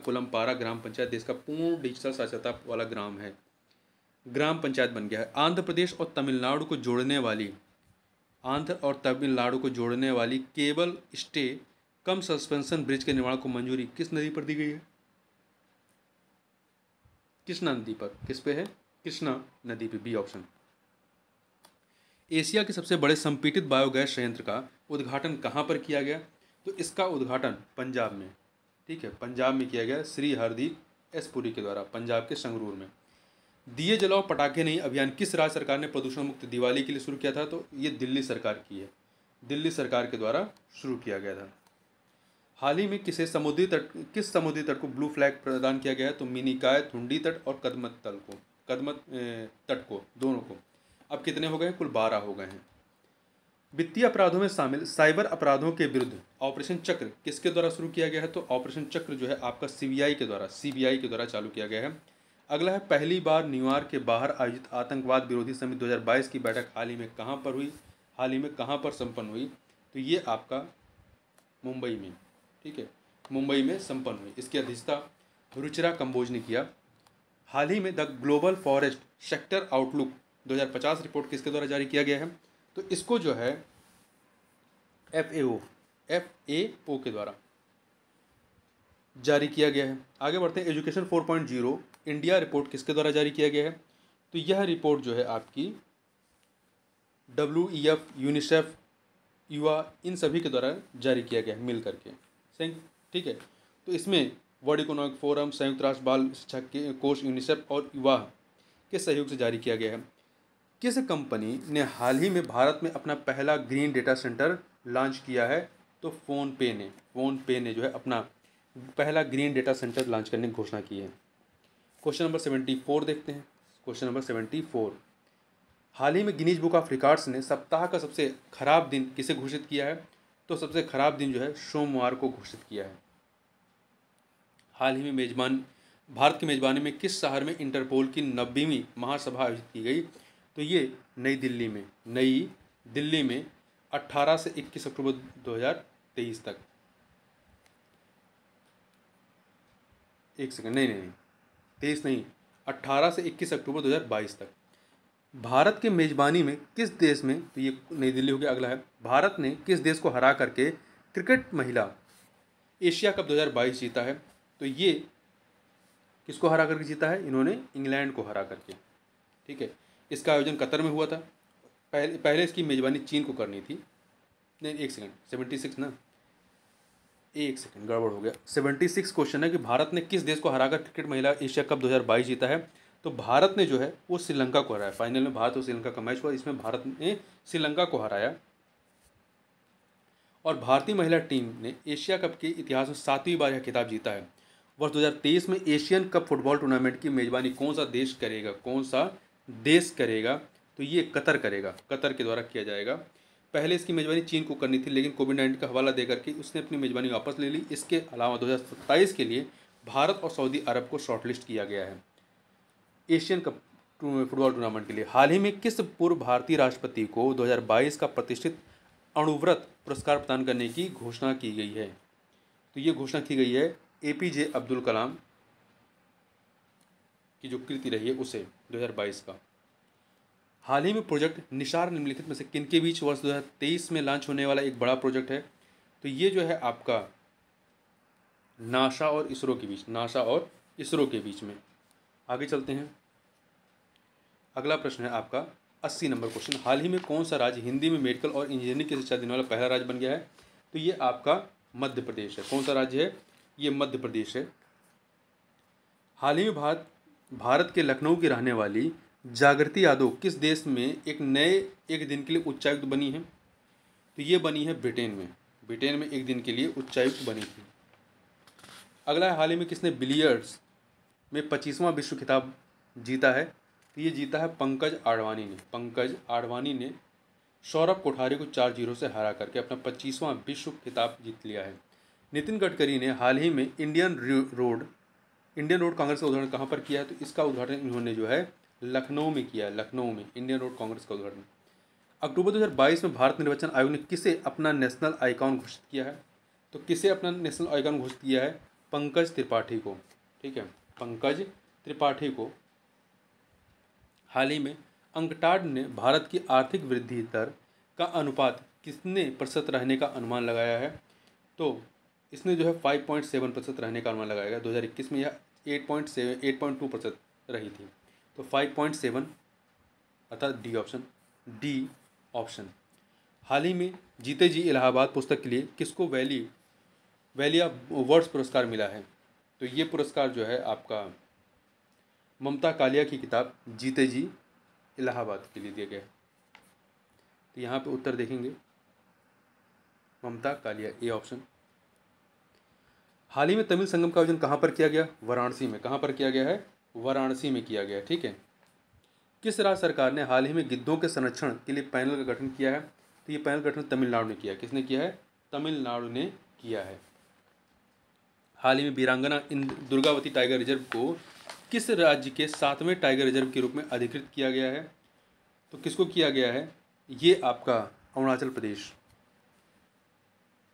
पुलमपारा ग्राम पंचायत देश का पूर्ण डिजिटल साक्षरता वाला ग्राम पंचायत बन गया है। आंध्र और तमिलनाडु को जोड़ने वाली केबल स्टे कम सस्पेंशन ब्रिज के निर्माण को मंजूरी किस नदी पर दी गई है? कृष्णा नदी पर। किस पे है? कृष्णा नदी पे, बी ऑप्शन। एशिया के सबसे बड़े संपीड़ित बायोगैस संयंत्र का उद्घाटन कहाँ पर किया गया? तो इसका उद्घाटन पंजाब में, ठीक है, पंजाब में किया गया श्री हरदीप एस पुरी के द्वारा, पंजाब के संगरूर में। दिए जलाओ पटाखे नहीं अभियान किस राज्य सरकार ने प्रदूषण मुक्त दिवाली के लिए शुरू किया था? तो ये दिल्ली सरकार की है, दिल्ली सरकार के द्वारा शुरू किया गया था। हाल ही में किस समुद्री तट को ब्लू फ्लैग प्रदान किया गया है? तो मिनिकाय थुंडी तट और कदमत तट को, दोनों को। अब कितने हो गए? कुल 12 हो गए हैं। वित्तीय अपराधों में शामिल साइबर अपराधों के विरुद्ध ऑपरेशन चक्र किसके द्वारा शुरू किया गया है? तो ऑपरेशन चक्र जो है आपका सीबीआई के द्वारा चालू किया गया है। अगला है, पहली बार न्यूयॉर्क के बाहर आयोजित आतंकवाद विरोधी समिति 2022 की बैठक हाल ही में कहाँ पर संपन्न हुई? तो ये आपका मुंबई में, ठीक है, मुंबई में संपन्न हुई। इसकी अध्यक्षता रुचिरा कंबोज ने किया। हाल ही में the global forest sector outlook 2050 report किसके द्वारा जारी किया गया है? तो इसको जो है FAO के द्वारा जारी किया गया है। आगे बढ़ते हैं। एजुकेशन 4.0 इंडिया रिपोर्ट किसके द्वारा जारी किया गया है? तो यह रिपोर्ट जो है आपकी WEF, यूनिसेफ, युवा, इन सभी के द्वारा जारी किया गया है मिल करके, सही, ठीक है। तो इसमें वर्ल्ड इकोनॉमिक फोरम, संयुक्त राष्ट्र बाल शिक्षा कोष, यूनिसेफ और युवा के सहयोग से जारी किया गया है। किस कंपनी ने हाल ही में भारत में अपना पहला ग्रीन डेटा सेंटर लॉन्च किया है? तो फ़ोन पे ने जो है अपना पहला ग्रीन डेटा सेंटर लॉन्च करने की घोषणा की है। क्वेश्चन नंबर 74 देखते हैं। क्वेश्चन नंबर 74, हाल ही में गिनीज बुक ऑफ रिकॉर्ड्स ने सप्ताह का सबसे खराब दिन किसे घोषित किया है? तो सबसे खराब दिन जो है सोमवार को घोषित किया है। हाल ही में भारत की मेजबानी में किस शहर में इंटरपोल की 90वीं महासभा आयोजित की गई? तो ये नई दिल्ली में 18 से 21 अक्टूबर 2023 तक। एक सेकंड, नहीं 23 नहीं, 18 से 21 अक्टूबर 2022 तक। भारत के मेजबानी में किस देश में, तो ये नई दिल्ली हो गया। अगला है, भारत ने किस देश को हरा करके क्रिकेट महिला एशिया कप 2022 जीता है? तो ये किसको हरा करके जीता है? इन्होंने इंग्लैंड को हरा करके, ठीक है। इसका आयोजन कतर में हुआ था। पहले इसकी मेजबानी चीन को करनी थी। नहीं, एक सेकंड, 76 ना, एक सेकंड, गड़बड़ हो गया। 76 क्वेश्चन है कि भारत ने किस देश को हराकर क्रिकेट महिला एशिया कप 2022 जीता है। तो भारत ने जो है वो श्रीलंका को हराया। फाइनल में भारत और श्रीलंका का मैच हुआ, इसमें भारत ने श्रीलंका को हराया। और भारतीय महिला टीम ने एशिया कप के इतिहास में 7वीं बार यह खिताब जीता है। वर्ष 2023 में एशियन कप फुटबॉल टूर्नामेंट की मेजबानी कौन सा देश करेगा, कौन सा देश करेगा? तो ये कतर करेगा, कतर के द्वारा किया जाएगा। पहले इसकी मेजबानी चीन को करनी थी, लेकिन कोविड-19 का हवाला देकर के उसने अपनी मेजबानी वापस ले ली। इसके अलावा 2027 के लिए भारत और सऊदी अरब को शॉर्टलिस्ट किया गया है एशियन कप फुटबॉल टूर्नामेंट के लिए। हाल ही में किस पूर्व भारतीय राष्ट्रपति को 2022 का प्रतिष्ठित अणुव्रत पुरस्कार प्रदान करने की घोषणा की गई है? तो ये घोषणा की गई है APJ अब्दुल कलाम की जो कृति रही है उसे 2022 का। हाल ही में प्रोजेक्ट निसार निम्नलिखित में से किन के बीच वर्ष 2023 में लॉन्च होने वाला एक बड़ा प्रोजेक्ट है? तो ये जो है आपका नासा और इसरो के बीच, नासा और इसरो के बीच में। आगे चलते हैं। अगला प्रश्न है आपका 80 नंबर क्वेश्चन। हाल ही में कौन सा राज्य हिंदी में मेडिकल और इंजीनियरिंग की शिक्षा देने वाला पहला राज्य बन गया है? तो ये आपका मध्य प्रदेश है। कौन सा राज्य है? ये मध्य प्रदेश है। हाल ही में भारत के लखनऊ की रहने वाली जागृति यादव किस देश में एक दिन के लिए उच्चायुक्त बनी है? तो ये बनी है ब्रिटेन में। ब्रिटेन में एक दिन के लिए उच्चायुक्त बनी थी। अगला है, हाल ही में किसने बिलियर्ड्स में 25वां विश्व खिताब जीता है? तो ये जीता है पंकज आडवाणी ने। पंकज आडवाणी ने सौरभ कोठारी को 4-0 से हरा करके अपना 25वां विश्व खिताब जीत लिया है। नितिन गडकरी ने हाल ही में इंडियन रोड कांग्रेस का उद्घाटन कहाँ पर किया है? तो इसका उद्घाटन इन्होंने जो है लखनऊ में किया है। लखनऊ में इंडियन रोड कांग्रेस का उद्घाटन। अक्टूबर 2022 में भारत निर्वाचन आयोग ने किसे अपना नेशनल आइकॉन घोषित किया है? तो किसे अपना नेशनल आइकॉन घोषित किया है? पंकज त्रिपाठी को। ठीक है, पंकज त्रिपाठी को। हाल ही में अंकटाड ने भारत की आर्थिक वृद्धि दर का अनुपात कितने प्रतिशत रहने का अनुमान लगाया है? तो इसने जो है 5.7% रहने का अनुमान लगाया गया। 2021 में यह 8.2% रही थी। तो 5.7 अर्थात डी ऑप्शन। हाल ही में जीते जी इलाहाबाद पुस्तक के लिए किसको वैली ऑफ वर्ड्स पुरस्कार मिला है? तो ये पुरस्कार जो है आपका ममता कालिया की किताब जीते जी इलाहाबाद के लिए दिया गया है। तो यहाँ पे उत्तर देखेंगे ममता कालिया, ए ऑप्शन। हाल ही में तमिल संगम का आयोजन कहाँ पर किया गया? वाराणसी में। कहाँ पर किया गया है? वाराणसी में किया गया। ठीक है। किस राज्य सरकार ने हाल ही में गिद्धों के संरक्षण के लिए पैनल का गठन किया है? तो ये पैनल गठन तमिलनाडु ने किया है। किसने किया है? तमिलनाडु ने किया है। हाल ही में वीरांगना दुर्गावती टाइगर रिजर्व को किस राज्य के 7वें टाइगर रिजर्व के रूप में अधिकृत किया गया है? तो किसको किया गया है? ये आपका अरुणाचल प्रदेश।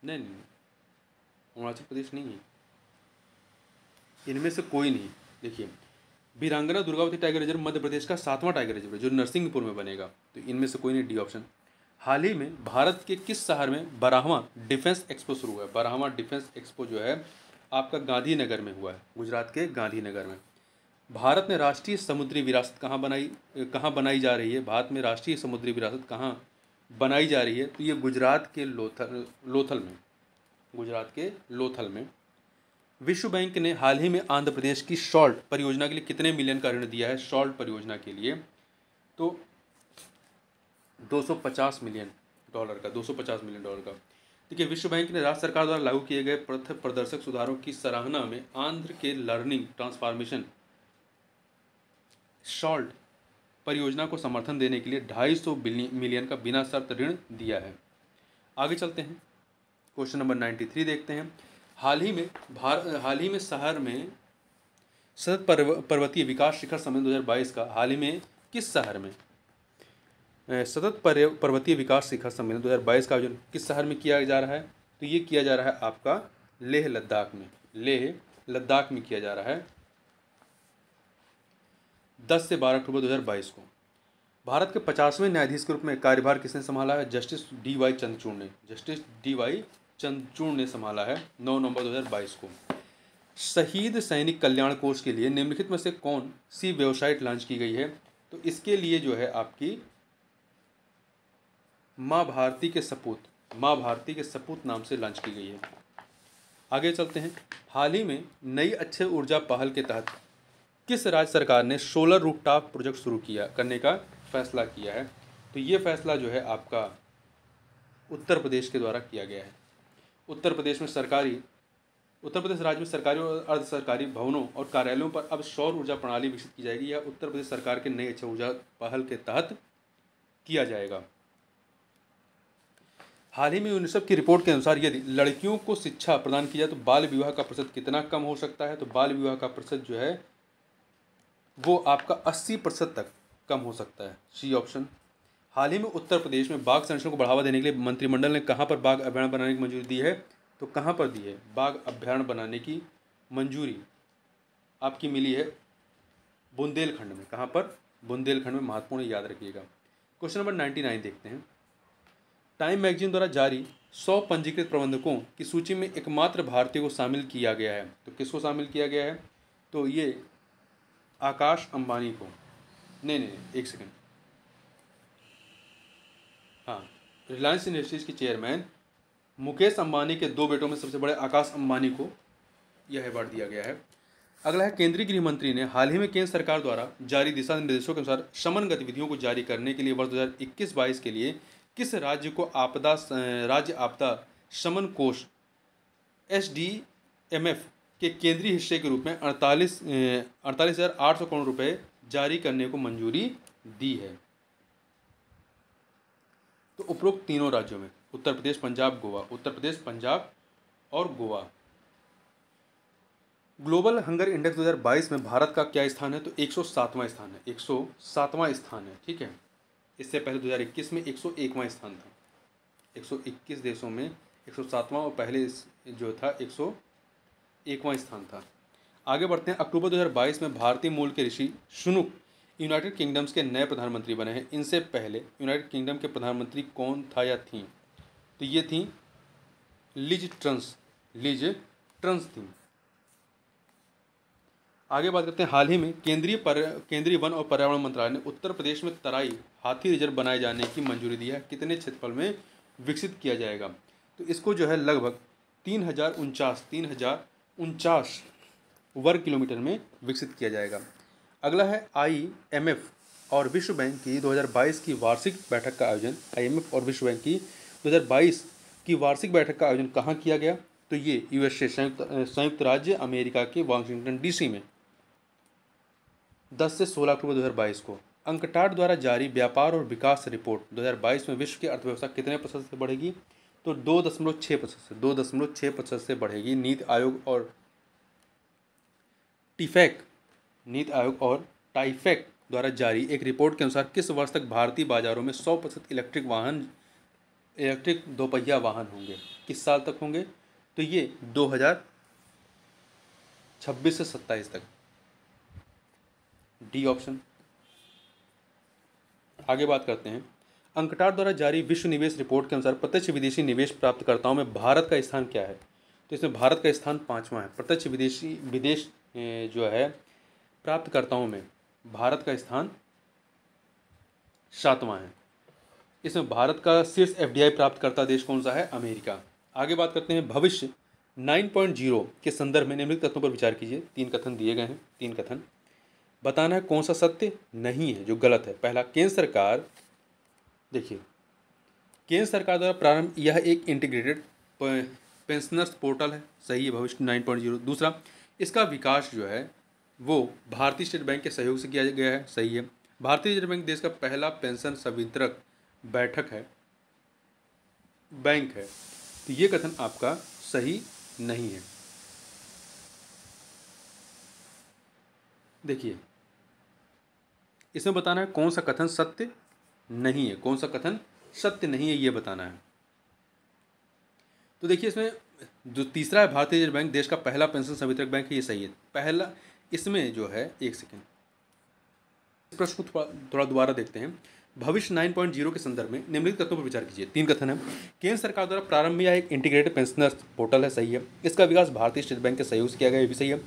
नहीं, अरुणाचल प्रदेश नहीं है, इनमें से कोई नहीं। देखिए, वीरांगना दुर्गावती टाइगर रिजर्व मध्य प्रदेश का 7वां टाइगर रिजर्व है जो नरसिंहपुर में बनेगा। तो इनमें से कोई नहीं, डी ऑप्शन। हाल ही में भारत के किस शहर में 12वां डिफेंस एक्सपो शुरू हुआ है? 12वां डिफेंस एक्सपो जो है आपका गांधीनगर में हुआ है, गुजरात के गांधीनगर में। भारत में राष्ट्रीय समुद्री विरासत कहाँ बनाई जा रही है? भारत में राष्ट्रीय समुद्री विरासत कहाँ बनाई जा रही है? तो ये गुजरात के लोथल में, गुजरात के लोथल में। विश्व बैंक ने हाल ही में आंध्र प्रदेश की सॉल्ट परियोजना के लिए कितने मिलियन का ऋण दिया है? सॉल्ट परियोजना के लिए तो 250 मिलियन डॉलर का, 250 मिलियन डॉलर का। देखिए, विश्व बैंक ने राज्य सरकार द्वारा लागू किए गए पथ प्रदर्शक सुधारों की सराहना में आंध्र के लर्निंग ट्रांसफॉर्मेशन सॉल्ट परियोजना को समर्थन देने के लिए 250 मिलियन का बिना शर्त ऋण दिया है। आगे चलते हैं, क्वेश्चन नंबर 93 देखते हैं। हाल ही में शहर में सतत पर्वतीय विकास शिखर सम्मेलन 2022 का हाल ही में किस शहर में सतत पर्वतीय विकास शिखर सम्मेलन 2022 का आयोजन किस शहर में किया जा रहा है? तो ये किया जा रहा है आपका लेह लद्दाख में। लेह लद्दाख में किया जा रहा है 10 से 12 अक्टूबर 2022 को। भारत के 50वें न्यायाधीश के रूप में कार्यभार किसने संभाला है? Justice D.Y.. चंद्रचूड़ ने। Justice D.Y.. चंद्रचूड़ ने संभाला है 9 नवंबर 2022 को। शहीद सैनिक कल्याण कोष के लिए निम्नलिखित में से कौन सी वेबसाइट लॉन्च की गई है? तो इसके लिए जो है आपकी माँ भारती के सपूत नाम से लॉन्च की गई है। आगे चलते हैं। हाल ही में नई अक्षय ऊर्जा पहल के तहत किस राज्य सरकार ने सोलर रूफटॉप प्रोजेक्ट शुरू करने का फैसला किया है? तो ये फैसला जो है आपका उत्तर प्रदेश के द्वारा किया गया है। उत्तर प्रदेश राज्य में सरकारी और अर्ध सरकारी भवनों और कार्यालयों पर अब सौर ऊर्जा प्रणाली विकसित की जाएगी। यह उत्तर प्रदेश सरकार के नई अक्षय ऊर्जा पहल के तहत किया जाएगा। हाल ही में यूनिसेफ की रिपोर्ट के अनुसार यदि लड़कियों को शिक्षा प्रदान की जाए तो बाल विवाह का प्रतिशत कितना कम हो सकता है? तो बाल विवाह का प्रतिशत जो है वो आपका 80% तक कम हो सकता है। C option. हाल ही में उत्तर प्रदेश में बाघ संरक्षण को बढ़ावा देने के लिए मंत्रिमंडल ने कहाँ पर बाघ अभ्यारण्य बनाने की मंजूरी दी है? तो कहाँ पर दी है? बाघ अभ्यारण्य बनाने की मंजूरी आपकी मिली है बुंदेलखंड में। कहाँ पर? बुंदेलखंड में। महत्वपूर्ण, याद रखिएगा। क्वेश्चन नंबर 99 देखते हैं। टाइम मैगजीन द्वारा जारी 100 पंजीकृत प्रबंधकों की सूची में एकमात्र भारतीय को शामिल किया गया है। तो किसको शामिल किया गया है? तो ये आकाश अंबानी को। नहीं, एक सेकंड। हाँ, रिलायंस इंडस्ट्रीज के चेयरमैन मुकेश अंबानी के 2 बेटों में सबसे बड़े आकाश अंबानी को यह अवार्ड दिया गया है। अगला है, केंद्रीय गृह मंत्री ने हाल ही में केंद्र सरकार द्वारा जारी दिशा निर्देशों के अनुसार शमन गतिविधियों को जारी करने के लिए वर्ष 2021-22 के लिए किस राज्य को राज्य आपदा शमन कोष SDMF के केंद्रीय हिस्से के रूप में 48,800 करोड़ रुपए जारी करने को मंजूरी दी है? तो उपरोक्त तीनों राज्यों में उत्तर प्रदेश, पंजाब, गोवा। उत्तर प्रदेश, पंजाब और गोवा। ग्लोबल हंगर इंडेक्स 2022 में भारत का क्या स्थान है? तो 107वां स्थान है। 107वां स्थान है, ठीक है। इससे पहले 2021 में 101वां स्थान था। 121 देशों में 107वां और पहले जो था 101वां स्थान था। आगे बढ़ते हैं। अक्टूबर 2022 में भारतीय मूल के ऋषि सुनक यूनाइटेड किंगडम्स के नए प्रधानमंत्री बने हैं। इनसे पहले यूनाइटेड किंगडम के प्रधानमंत्री कौन था या थी? तो ये थी लिज ट्रंस थी। आगे बात करते हैं। हाल ही में केंद्रीय वन और पर्यावरण मंत्रालय ने उत्तर प्रदेश में तराई हाथी रिजर्व बनाए जाने की मंजूरी दी है। कितने क्षेत्रफल में विकसित किया जाएगा? तो इसको जो है लगभग 3049 वर्ग किलोमीटर में विकसित किया जाएगा। अगला है, IMF और विश्व बैंक की 2022 की वार्षिक बैठक का आयोजन। IMF और विश्व बैंक की 2022 की वार्षिक बैठक का आयोजन कहाँ किया गया? तो ये USA संयुक्त राज्य अमेरिका के वाशिंगटन DC में 10 से 16 अक्टूबर 2022 को। अंकटाड द्वारा जारी व्यापार और विकास रिपोर्ट 2022 में विश्व की अर्थव्यवस्था कितने प्रतिशत से बढ़ेगी? तो 2.6% से बढ़ेगी। नीति आयोग और टाइफेक द्वारा जारी एक रिपोर्ट के अनुसार किस वर्ष तक भारतीय बाजारों में 100% इलेक्ट्रिक दोपहिया वाहन होंगे? किस साल तक होंगे? तो ये 2026 से 27 तक। D option. आगे बात करते हैं। अंकटाड द्वारा जारी विश्व निवेश रिपोर्ट के अनुसार प्रत्यक्ष विदेशी निवेश प्राप्तकर्ताओं में भारत का स्थान क्या है? तो इसमें भारत का स्थान 5वां है। प्रत्यक्ष विदेश जो है प्राप्तकर्ताओं में भारत का स्थान 7वां है। इसमें भारत का शीर्ष FDI प्राप्तकर्ता देश कौन सा है? अमेरिका। आगे बात करते हैं। भविष्य 9.0 के संदर्भ में निम्नलिखित कथनों पर विचार कीजिए। 3 कथन दिए गए हैं। 3 कथन बताना है कौन सा सत्य नहीं है, जो गलत है। पहला, केंद्र सरकार द्वारा प्रारंभ यह एक इंटीग्रेटेड पेंशनर्स पोर्टल है। सही है, भविष्य 9.0। दूसरा, इसका विकास जो है वो भारतीय स्टेट बैंक के सहयोग से किया गया है। सही है। भारतीय रिजर्व बैंक देश का पहला पेंशन संवितरक बैंक है। तो ये कथन आपका सही नहीं है। देखिए, इसमें बताना है कौन सा कथन सत्य नहीं है। कौन सा कथन सत्य नहीं है, ये बताना है। तो देखिए, इसमें जो तीसरा है, भारतीय रिजर्व बैंक देश का पहला पेंशन संवितरक बैंक है, ये सही है। पहला, इसमें जो है, एक सेकेंड, इस प्रश्न को थोड़ा दोबारा देखते हैं। भविष्य 9.0 के संदर्भ में निम्नलिखित कथनों पर विचार कीजिए। 3 कथन है। केंद्र सरकार द्वारा प्रारंभ यह एक इंटीग्रेटेड पेंशनर्स पोर्टल है। सही है। इसका विकास भारतीय स्टेट बैंक के सहयोग से किया गया, ये भी सही है।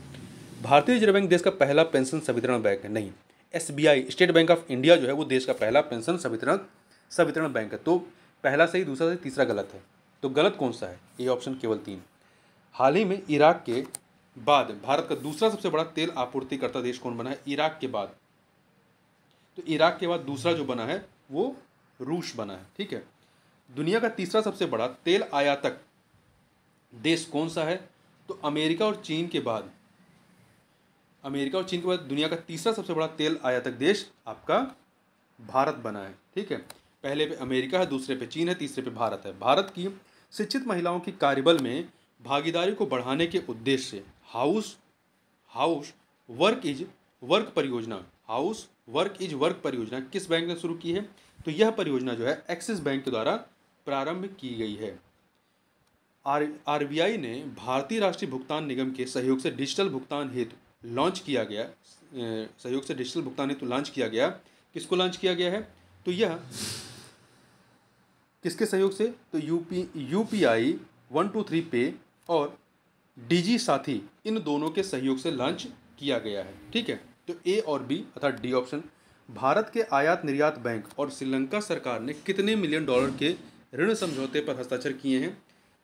भारतीय रिजर्व बैंक देश का पहला पेंशन संवितरण बैंक है, नहीं। SBI state bank of India जो है वो देश का पहला पेंशन संवितरण बैंक है। तो पहला सही, दूसरा सही, तीसरा गलत है। तो गलत कौन सा है? ये ऑप्शन केवल 3। हाल ही में इराक के बाद भारत का दूसरा सबसे बड़ा तेल आपूर्तिकर्ता देश कौन बना है? इराक के बाद, तो इराक के बाद दूसरा जो बना है वो रूस बना है। ठीक है। दुनिया का तीसरा सबसे बड़ा तेल आयातक देश कौन सा है? तो अमेरिका और चीन के बाद दुनिया का तीसरा सबसे बड़ा तेल आयातक देश आपका भारत बना है। ठीक है। पहले पे अमेरिका है, दूसरे पे चीन है, तीसरे पे भारत है। भारत की शिक्षित महिलाओं की कार्यबल में भागीदारी को बढ़ाने के उद्देश्य से हाउस वर्क परियोजना किस बैंक ने शुरू की है? तो यह परियोजना जो है एक्सिस बैंक के द्वारा प्रारंभ की गई है। आरबीआई ने भारतीय राष्ट्रीय भुगतान निगम के सहयोग से डिजिटल भुगतान हेतु लॉन्च किया गया। किसको लॉन्च किया गया है? तो यह किसके सहयोग से? तो यूपीआई 123 पे और डिजी साथी इन दोनों के सहयोग से लॉन्च किया गया है। ठीक है। तो ए और बी अर्थात डी ऑप्शन। भारत के आयात निर्यात बैंक और श्रीलंका सरकार ने कितने मिलियन डॉलर के ऋण समझौते पर हस्ताक्षर किए हैं?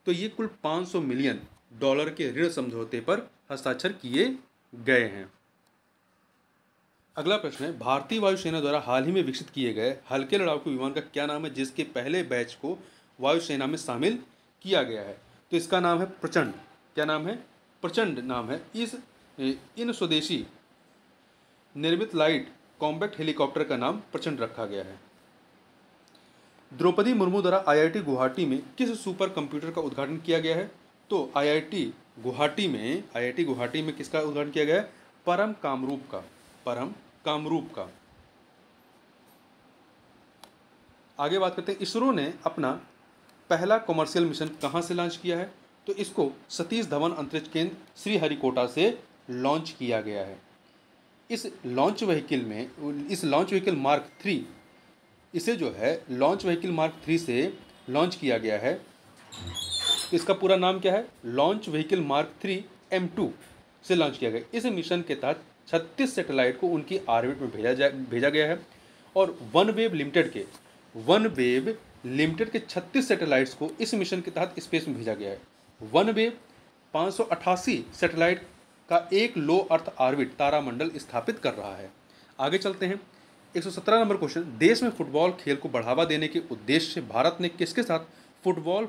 तो ये कुल 500 मिलियन डॉलर के ऋण समझौते पर हस्ताक्षर किए गए हैं। अगला प्रश्न है, भारतीय वायुसेना द्वारा हाल ही में विकसित किए गए हल्के लड़ाकू विमान का क्या नाम है, जिसके पहले बैच को वायुसेना में शामिल किया गया है? तो इसका नाम है प्रचंड। क्या नाम है? प्रचंड नाम है। इन स्वदेशी निर्मित लाइट कॉम्बैक्ट हेलीकॉप्टर का नाम प्रचंड रखा गया है। द्रौपदी मुर्मू द्वारा आईआईटी गुवाहाटी में किस सुपर कंप्यूटर का उद्घाटन किया गया है? तो आईआईटी गुवाहाटी में किसका उद्घाटन किया गया है? परम कामरूप का। आगे बात करते हैं, इसरो ने अपना पहला कमर्शियल मिशन कहां से लॉन्च किया है? तो इसको सतीश धवन अंतरिक्ष केंद्र श्रीहरिकोटा से लॉन्च किया गया है। इस लॉन्च व्हीकल मार्क 3 इसे जो है लॉन्च व्हीकल मार्क 3 से लॉन्च किया गया है। तो इसका पूरा नाम क्या है? लॉन्च व्हीकल मार्क 3 M2 से लॉन्च किया गया। इस मिशन के तहत 36 सैटेलाइट को उनकी ऑर्बिट में भेजा गया है और वनवेव लिमिटेड के 36 सैटेलाइट्स को इस मिशन के तहत स्पेस में भेजा गया है। वनवेव 588 सैटेलाइट का एक लो अर्थ ऑर्बिट तारामंडल स्थापित कर रहा है। आगे चलते हैं, 117 नंबर क्वेश्चन, देश में फुटबॉल खेल को बढ़ावा देने के उद्देश्य से भारत ने किसके साथ फुटबॉल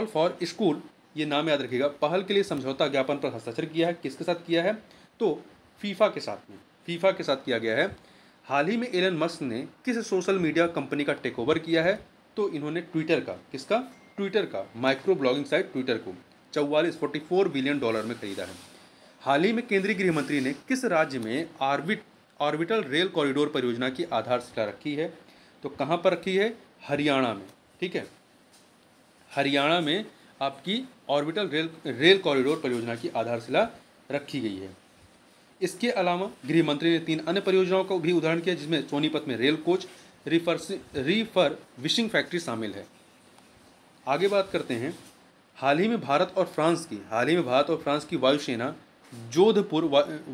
फॉर स्कूल ये नाम याद रखिएगा, पहल के लिए समझौता ज्ञापन पर हस्ताक्षर किया है? किसके साथ किया है? तो फीफा के साथ किया गया है। हाल ही में एलन मस्क ने किस सोशल मीडिया कंपनी का टेक ओवर किया है? तो इन्होंने ट्विटर का माइक्रो ब्लॉगिंग साइट ट्विटर को 44 बिलियन डॉलर में खरीदा है। हाल ही में केंद्रीय गृह मंत्री ने किस राज्य में ऑर्बिटल रेल कॉरिडोर परियोजना की आधारशिला रखी है? तो कहाँ पर रखी है? हरियाणा में। ठीक है, हरियाणा में आपकी ऑर्बिटल रेल कॉरिडोर परियोजना की आधारशिला रखी गई है। इसके अलावा गृह मंत्री ने 3 अन्य परियोजनाओं का भी उदाहरण किया, जिसमें सोनीपत में रेल कोच रिफर्बिशिंग फैक्ट्री शामिल है। आगे बात करते हैं, हाल ही में भारत और फ्रांस की वायुसेना जोधपुर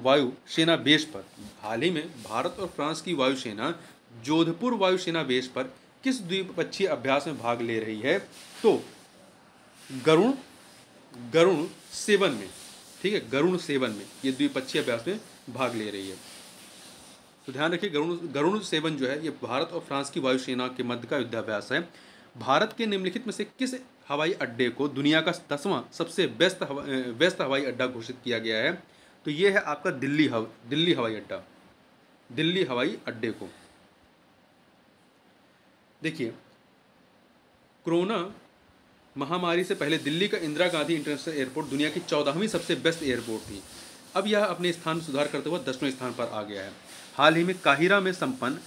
वायु सेना बेस पर किस द्विपक्षीय अभ्यास में भाग ले रही है? तो गरुण 7 में। ठीक है, गरुण 7 में ये द्विपक्षीय अभ्यास में भाग ले रही है। तो ध्यान रखिए, गरुण 7 जो है ये भारत और फ्रांस की वायुसेना के मध्य का युद्धाभ्यास है। भारत के निम्नलिखित में से किस हवाई अड्डे को दुनिया का 10वां सबसे व्यस्त हवाई अड्डा घोषित किया गया है? तो ये है आपका दिल्ली हवाई अड्डे को। देखिए, कोरोना महामारी से पहले दिल्ली का इंदिरा गांधी इंटरनेशनल एयरपोर्ट दुनिया की 14वीं सबसे बेस्ट एयरपोर्ट थी। अब यह अपने स्थान में सुधार करते हुए 10वें स्थान पर आ गया है। हाल ही में काहिरा में संपन्न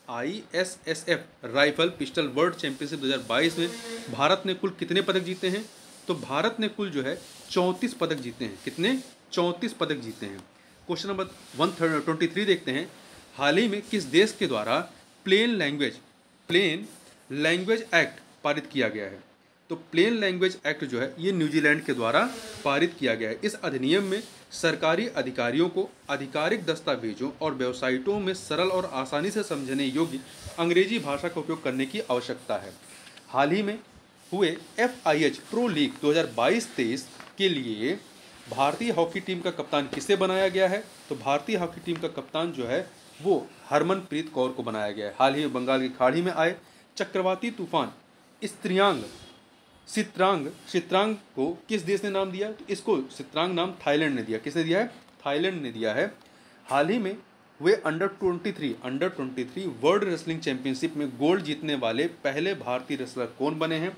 ISSF rifle pistol world championship 2022 में भारत ने कुल कितने पदक जीते हैं? तो भारत ने कुल जो है 34 पदक जीते हैं। कितने? 34 पदक जीते हैं। क्वेश्चन नंबर 123 देखते हैं, हाल ही में किस देश के द्वारा प्लेन लैंग्वेज एक्ट पारित किया गया है? तो प्लेन लैंग्वेज एक्ट जो है ये न्यूजीलैंड के द्वारा पारित किया गया है। इस अधिनियम में सरकारी अधिकारियों को आधिकारिक दस्तावेजों और वेबसाइटों में सरल और आसानी से समझने योग्य अंग्रेजी भाषा का उपयोग करने की आवश्यकता है। हाल ही में हुए FIH प्रो लीग 2022-23 के लिए भारतीय हॉकी टीम का कप्तान किसे बनाया गया है? तो भारतीय हॉकी टीम का कप्तान जो है वो हरमनप्रीत कौर को बनाया गया है। हाल ही में बंगाल की खाड़ी में आए चक्रवाती तूफान सित्रांग को किस देश ने नाम दिया? तो इसको सित्रांग नाम थाईलैंड ने दिया। किसने दिया है? थाईलैंड ने दिया है। हाल ही में वे अंडर 23 वर्ल्ड रेसलिंग चैंपियनशिप में गोल्ड जीतने वाले पहले भारतीय रेसलर कौन बने हैं?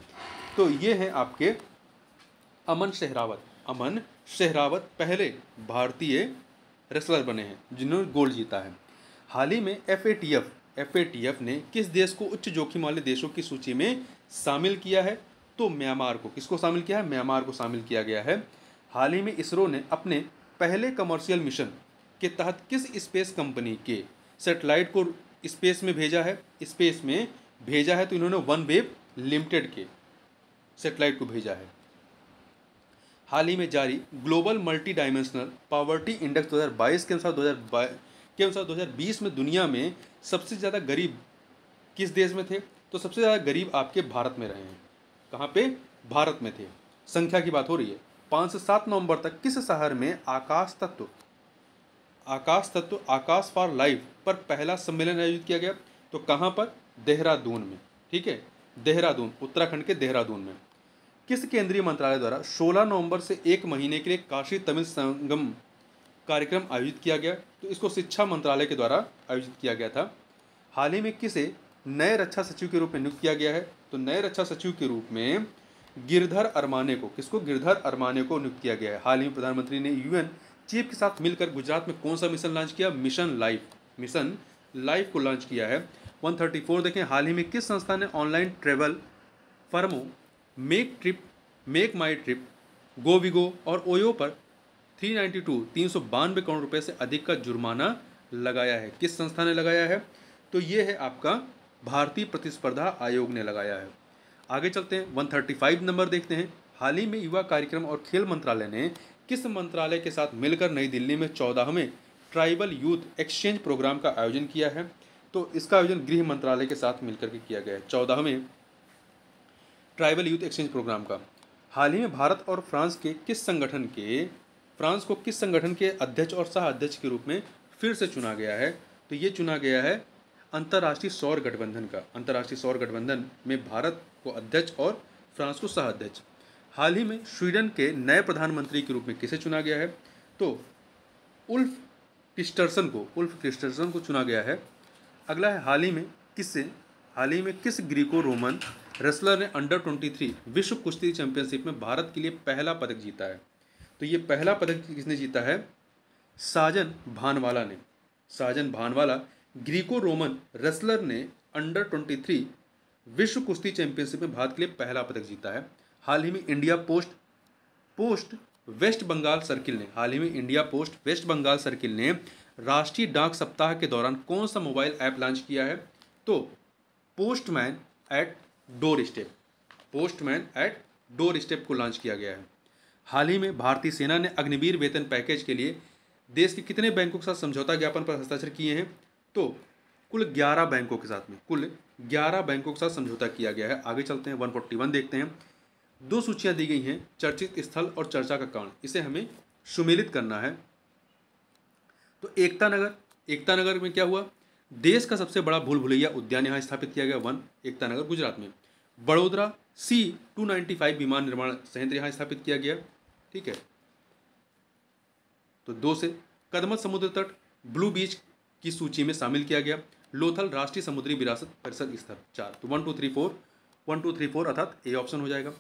तो ये हैं आपके अमन शहरावत पहले भारतीय रेसलर बने हैं जिन्होंने गोल्ड जीता है। हाल ही में FATF ने किस देश को उच्च जोखिम वाले देशों की सूची में शामिल किया है? तो म्यांमार को। किसको शामिल किया है? म्यांमार को शामिल किया गया है। हाल ही में इसरो ने अपने पहले कमर्शियल मिशन के तहत किस स्पेस कंपनी के सैटेलाइट को स्पेस में भेजा है? तो इन्होंने OneWeb लिमिटेड के सैटेलाइट को भेजा है। हाल ही में जारी global multi dimensional poverty index 2022 के अनुसार 2020 में दुनिया में सबसे ज़्यादा गरीब किस देश में थे? तो सबसे ज़्यादा गरीब आपके भारत में रहे हैं। कहाँ पे? भारत में थे। संख्या की बात हो रही है। 5 से 7 नवंबर तक किस शहर में आकाश फॉर लाइफ पर पहला सम्मेलन आयोजित किया गया? तो कहाँ पर? देहरादून में। ठीक है, देहरादून, उत्तराखंड के देहरादून में। किस केंद्रीय मंत्रालय द्वारा 16 नवंबर से 1 महीने के लिए काशी तमिल संगम कार्यक्रम आयोजित किया गया? तो इसको शिक्षा मंत्रालय के द्वारा आयोजित किया गया था। हाल ही में किसे नए रक्षा सचिव के रूप में नियुक्त किया गया है? तो नए रक्षा सचिव के रूप में गिरधर अरमाने को नियुक्त किया गया है। हाल ही में प्रधानमंत्री ने UN चीफ के साथ मिलकर गुजरात में कौन सा मिशन लॉन्च किया? मिशन लाइफ को लॉन्च किया है। 134 देखें, हाल ही में किस संस्था ने ऑनलाइन ट्रेवल फर्मों मेक माई ट्रिप, गोविगो और ओयो पर 392 करोड़ रुपए से अधिक का जुर्माना लगाया है? किस संस्था ने लगाया है? तो ये है आपका भारतीय प्रतिस्पर्धा आयोग ने लगाया है। आगे चलते हैं, 135 नंबर देखते हैं। हाल ही में युवा कार्यक्रम और खेल मंत्रालय ने किस मंत्रालय के साथ मिलकर नई दिल्ली में 14वें ट्राइबल यूथ एक्सचेंज प्रोग्राम का आयोजन किया है? तो इसका आयोजन गृह मंत्रालय के साथ मिलकर के किया गया है, 14वें ट्राइबल यूथ एक्सचेंज प्रोग्राम का। हाल ही में भारत और फ्रांस को किस संगठन के अध्यक्ष और सह अध्यक्ष के रूप में फिर से चुना गया है? तो ये चुना गया है अंतर्राष्ट्रीय सौर गठबंधन का। अंतर्राष्ट्रीय सौर गठबंधन में भारत को अध्यक्ष और फ्रांस को सह अध्यक्ष। हाल ही में स्वीडन के नए प्रधानमंत्री के रूप में किसे चुना गया है? तो उल्फ क्रिस्टर्सन को चुना गया है। अगला है, हाल ही में किस ग्रीको रोमन रेसलर ने अंडर 23 विश्व कुश्ती चैंपियनशिप में भारत के लिए पहला पदक जीता है? तो ये पहला पदक किसने जीता है? साजन भानवाला ग्रीको रोमन रेसलर ने अंडर 23 विश्व कुश्ती चैंपियनशिप में भारत के लिए पहला पदक जीता है। हाल ही में India Post West Bengal circle ने राष्ट्रीय डाक सप्ताह के दौरान कौन सा मोबाइल ऐप लॉन्च किया है? तो पोस्टमैन एट डोर स्टेप को लॉन्च किया गया है। हाल ही में भारतीय सेना ने अग्निवीर वेतन पैकेज के लिए देश के कितने बैंकों के साथ समझौता ज्ञापन पर हस्ताक्षर किए हैं? तो कुल 11 बैंकों के साथ समझौता किया गया है। आगे चलते हैं, 141 देखते हैं। 2 सूचियां दी गई हैं, चर्चित स्थल और चर्चा का कारण। इसे हमें सुमेलित करना है। तो एकता नगर में क्या हुआ? देश का सबसे बड़ा भूल भुलैया उद्यान यहाँ स्थापित किया गया, 1 एकता नगर गुजरात में। बड़ोदरा C-295 विमान निर्माण संयंत्र यहाँ स्थापित किया गया। ठीक है, तो 2 से कदमत समुद्र तट ब्लू बीच की सूची में शामिल किया गया। लोथल राष्ट्रीय समुद्री विरासत परिषद स्थल, 4। तो 1 2 3 4 अर्थात ए ऑप्शन हो जाएगा।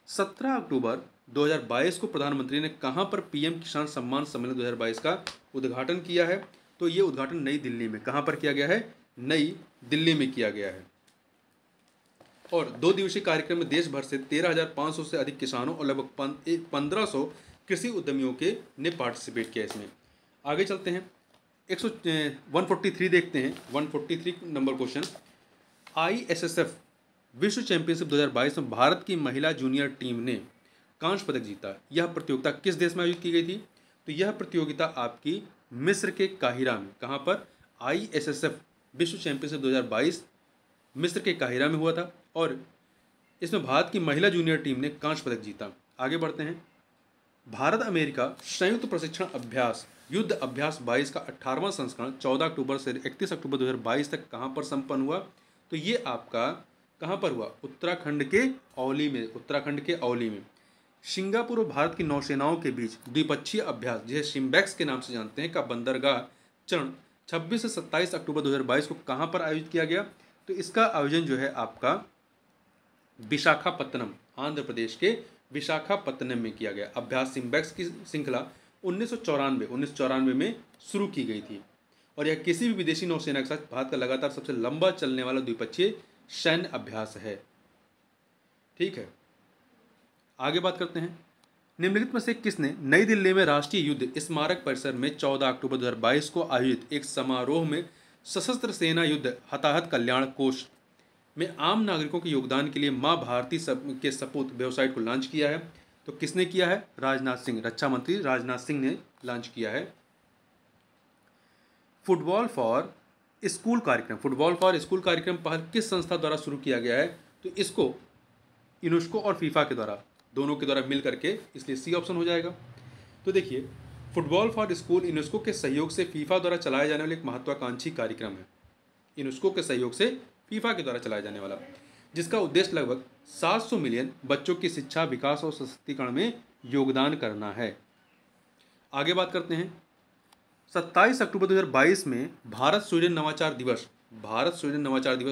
17 अक्टूबर 2022 को प्रधानमंत्री ने कहाँ पर PM किसान सम्मान सम्मेलन 2022 का उद्घाटन किया है? तो ये उद्घाटन नई दिल्ली में, कहाँ पर किया गया है? नई दिल्ली में किया गया है। और 2 दिवसीय कार्यक्रम में देश भर से 13,500 से अधिक किसानों और लगभग 1500 कृषि उद्यमियों ने पार्टिसिपेट किया इसमें। आगे चलते हैं, 143 देखते हैं। 143 नंबर क्वेश्चन, ISSF विश्व चैंपियनशिप 2022 में भारत की महिला जूनियर टीम ने कांस्य पदक जीता। यह प्रतियोगिता किस देश में आयोजित की गई थी? तो यह प्रतियोगिता आपकी मिस्र के काहिरा में, कहाँ पर? ISSF विश्व चैंपियनशिप 2022 मिस्र के काहिरा में हुआ था। और इसमें भारत की महिला जूनियर टीम ने कांस्य पदक जीता। आगे बढ़ते हैं। भारत अमेरिका संयुक्त प्रशिक्षण अभ्यास युद्ध अभ्यास 22 का 18वां संस्करण 14 अक्टूबर से 31 अक्टूबर 2022 तक कहाँ पर संपन्न हुआ? तो ये आपका कहाँ पर हुआ? उत्तराखंड के औली में। उत्तराखंड के औली में सिंगापुर और भारत की नौसेनाओं के बीच द्विपक्षीय अभ्यास, जिसे सिम्बैक्स के नाम से जानते हैं, का बंदरगाह चरण 26 से 27 अक्टूबर 2022 को कहाँ पर आयोजित किया गया? तो इसका आयोजन जो है आपका विशाखापत्तनम, आंध्र प्रदेश के विशाखापत्तनम में किया गया। अभ्यास सिम्बैक्स की श्रृंखला 1994 में शुरू की गई थी और यह किसी भी विदेशी नौसेना के साथ भारत का लगातार सबसे लंबा चलने वाला द्विपक्षीय सैन्य अभ्यास है। ठीक है, आगे बात करते हैं। निम्नलिखित में से किसने नई दिल्ली में राष्ट्रीय युद्ध स्मारक परिसर में 14 अक्टूबर 2022 को आयोजित एक समारोह में सशस्त्र सेना युद्ध हताहत कल्याण कोष में आम नागरिकों के योगदान के लिए मां भारती के सपूत वेबसाइट को लॉन्च किया है? तो किसने किया है? राजनाथ सिंह, रक्षा मंत्री राजनाथ सिंह ने लॉन्च किया है। फुटबॉल फॉर स्कूल कार्यक्रम, फुटबॉल फॉर स्कूल कार्यक्रम पहल किस संस्था द्वारा शुरू किया गया है? तो इसको यूनेस्को और फीफा के द्वारा, दोनों के द्वारा मिल करके, इसलिए सी ऑप्शन हो जाएगा। तो देखिए, फुटबॉल फॉर स्कूल यूनेस्को के सहयोग से फीफा द्वारा चलाया जाने वाला एक महत्वाकांक्षी कार्यक्रम है। यूनेस्को के सहयोग से फीफा के द्वारा चलाया जाने वाला, जिसका उद्देश्य लगभग 700 मिलियन बच्चों की शिक्षा, विकास और सशक्तिकरण में योगदान करना है। आगे बात करते हैं। 27 अक्टूबर 2022 में भारत स्वीडन नवाचार दिवस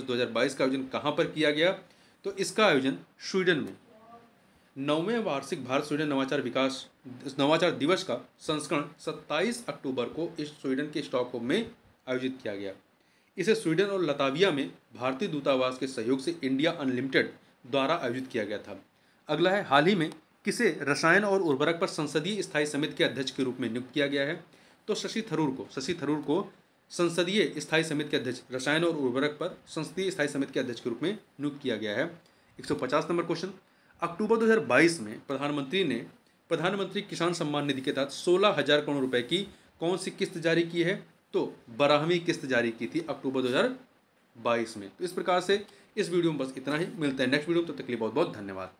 2022 का आयोजन कहाँ पर किया गया? तो इसका आयोजन स्वीडन में 9वें वार्षिक भारत स्वीडन नवाचार दिवस का संस्करण 27 अक्टूबर को इस स्वीडन के स्टॉकहोम में आयोजित किया गया। इसे स्वीडन और लताविया में भारतीय दूतावास के सहयोग से इंडिया अनलिमिटेड द्वारा आयोजित किया गया था। अगला है, हाल ही में किसे रसायन और उर्वरक पर संसदीय स्थायी समिति के अध्यक्ष के रूप में नियुक्त किया गया है? तो शशि थरूर को संसदीय स्थायी समिति के अध्यक्ष, रसायन और उर्वरक पर संसदीय स्थायी समिति के अध्यक्ष के रूप में नियुक्त किया गया है। 150 नंबर क्वेश्चन। अक्टूबर 2022 में प्रधानमंत्री ने प्रधानमंत्री किसान सम्मान निधि के तहत 16,000 करोड़ रुपए की कौन सी किस्त जारी की है? तो 12वीं किस्त जारी की थी अक्टूबर 2022 में। तो इस प्रकार से इस वीडियो में बस इतना ही। मिलते हैं नेक्स्ट वीडियो में, तब तक के लिए बहुत बहुत धन्यवाद।